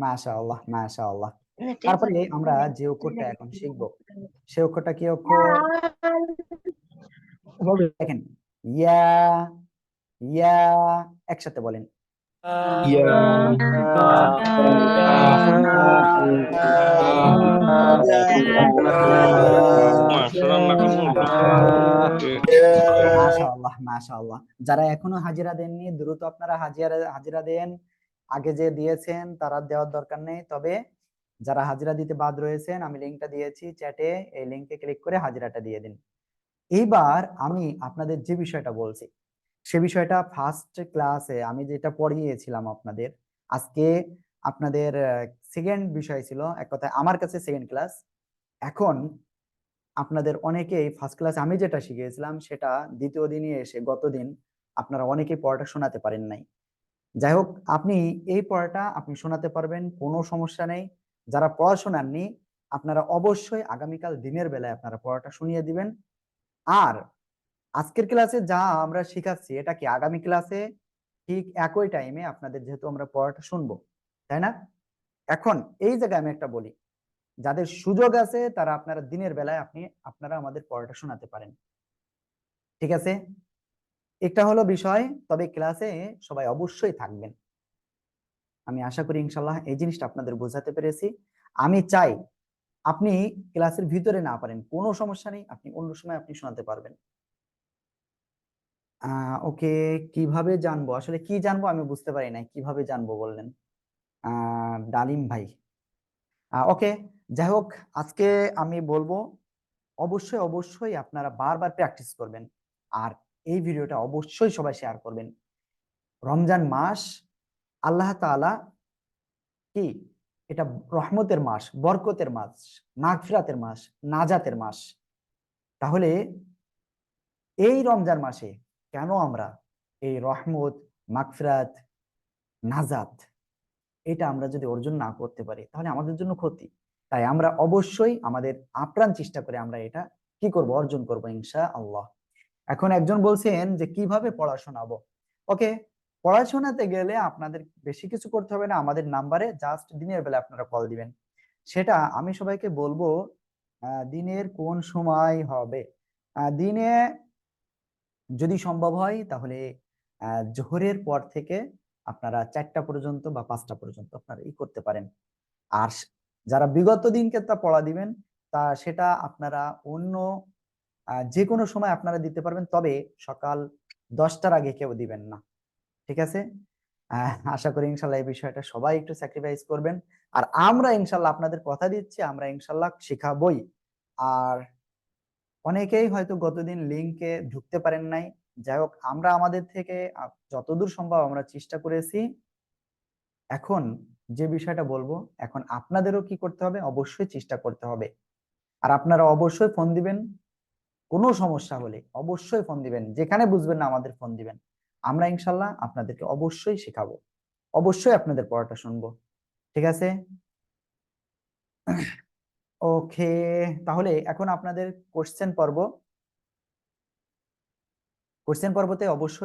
মাশাআল্লাহ মাশাআল্লাহ। তারপরে আমরা যে অক্ষরটা এখন শিখবো সে অক্ষরটা কি অক্ষর? দেখেন, ইয়া, ইয়া, একসাথে বলেন। ইয়া মাংস রান্না করবো মাশাআল্লাহ মাশাআল্লাহ। যারা এখনো হাজিরা দেননি দ্রুত আপনারা হাজিরা দেন। আগে যে দিয়েছেন তারা দেওয়ার দরকার নেই, তবে যারা হাজিরা দিতে বাদ রয়েছেন আমি লিংকটা দিয়েছি চ্যাটে, এই লিংকে ক্লিক করে হাজিরাটা দিয়ে দিন। এইবার আমি আপনাদের যে বিষয়টা বলছি সে বিষয়টা ফার্স্ট ক্লাসে আমি যেটা পড়িয়েছিলাম আপনাদের, আজকে আপনাদের সেকেন্ড বিষয় ছিল, এক কথায় আমার কাছে সেকেন্ড ক্লাস। এখন আপনাদের অনেকেই ফার্স্ট ক্লাসে আমি যেটা শিখিয়েছিলাম সেটা দ্বিতীয় দিনই এসে গতদিন আপনারা অনেকেই পড়াটা শোনাতে পারেন নাই। যাই হোক, আপনি এই পড়াটা আপনি শোনাতে পারবেন, কোনো সমস্যা নেই। যারা পড়া শোনাননি আপনারা অবশ্যই আগামীকাল দিনের বেলায় আপনারা পড়াটা শুনিয়ে দিবেন। আর আজকের ক্লাসে যা আমরা শিখাচ্ছি এটা কি আগামী ক্লাসে ঠিক একই টাইমে আপনাদের, যেহেতু আমরা পড়াটা শুনবো, তাই না? এখন এই জায়গায় আমি একটা বলি, যাদের সুযোগ আছে তারা আপনারা দিনের বেলায় আপনারা আমাদের পড়াটা শোনাতে পারেন, ঠিক আছে? এটা হলো বিষয়, তবে ক্লাসে সবাই অবশ্যই থাকবেন। আমি আশা করি ইনশাল্লাহ এই জিনিসটা আপনাদের বোঝাতে পেরেছি। আমি চাই আপনি ক্লাসের ভিতরে না পারেন, কোনো সমস্যা নেই, আপনি অন্য সময় আপনি শোনাতে পারবেন। ওকে, কিভাবে জানবো, আসলে কি জানবো আমি বুঝতে পারি নাই, কিভাবে জানবো বললেন? ডালিম ভাই, ওকে। যাই হোক, আজকে আমি বলবো অবশ্যই অবশ্যই আপনারা বারবার প্র্যাকটিস করবেন, আর এই ভিডিওটা অবশ্যই সবাই শেয়ার করবেন। রমজান মাস আল্লাহ তাআলা কি, এটা রহমতের মাস, বরকতের মাস, মাগফিরাতের মাস, নাজাতের মাস। তাহলে এই রমজান মাসে কেন আমরা এই রহমত, মাগফিরাত, নাজাত এটা আমরা যদি অর্জন না করতে পারি তাহলে আমাদের জন্য ক্ষতি। তাই আমরা অবশ্যই আমাদের আপ্রাণ চেষ্টা করে আমরা এটা কি করব, অর্জন করব ইনশাআল্লাহ। এখন একজন বলছেন যে কিভাবে পড়াশোনাবো। ওকে, পড়াশোনাতে গেলে আপনাদের বেশি কিছু করতে হবে না, আমাদের নাম্বারে জাস্ট দিনের বেলা আপনারা কল দিবেন। সেটা আমি সবাইকে বলবো, দিনের কোন সময় হবে, দিনে যদি সম্ভব হয় তাহলে জোহরের পর থেকে আপনারা 4টা পর্যন্ত বা 5টা পর্যন্ত আপনারা করতে পারেন। আর যারা বিগত দিনকে তা পড়া দিবেন তা সেটা আপনারা অন্য যে কোনো সময় আপনারা দিতে পারবেন, তবে সকাল 10টার আগে কেউ দিবেন না, ঠিক আছে? আশা করি ইনশাল্লাহ এই বিষয়টা সবাই একটু স্যাক্রিফাইস করবেন। আর আমরা ইনশাল্লাহ আপনাদের কথা দিচ্ছি আমরা ইনশাল্লাহ শিখাবই। আর অনেকেই হয়তো গতদিন লিংকে ঢুকতে পারেন নাই, যাই হোক আমরা আমাদের থেকে যতদূর সম্ভব আমরা চেষ্টা করেছি। এখন যে বিষয়টা বলবো, এখন আপনাদেরও কি করতে হবে, অবশ্যই চেষ্টা করতে হবে। আর আপনারা অবশ্যই ফোন দিবেন, কোনো সমস্যা হলে অবশ্যই ফোন দিবেন, যেখানে বুঝবেন না আমাদের ফোন দিবেন, আমরা ইনশাল্লাহ আপনাদেরকে অবশ্যই শেখাবো, অবশ্যই আপনাদের পড়াটা শুনবো, ঠিক আছে? ওকে, তাহলে এখন আপনাদের কোশ্চেন পর্বতে অবশ্যই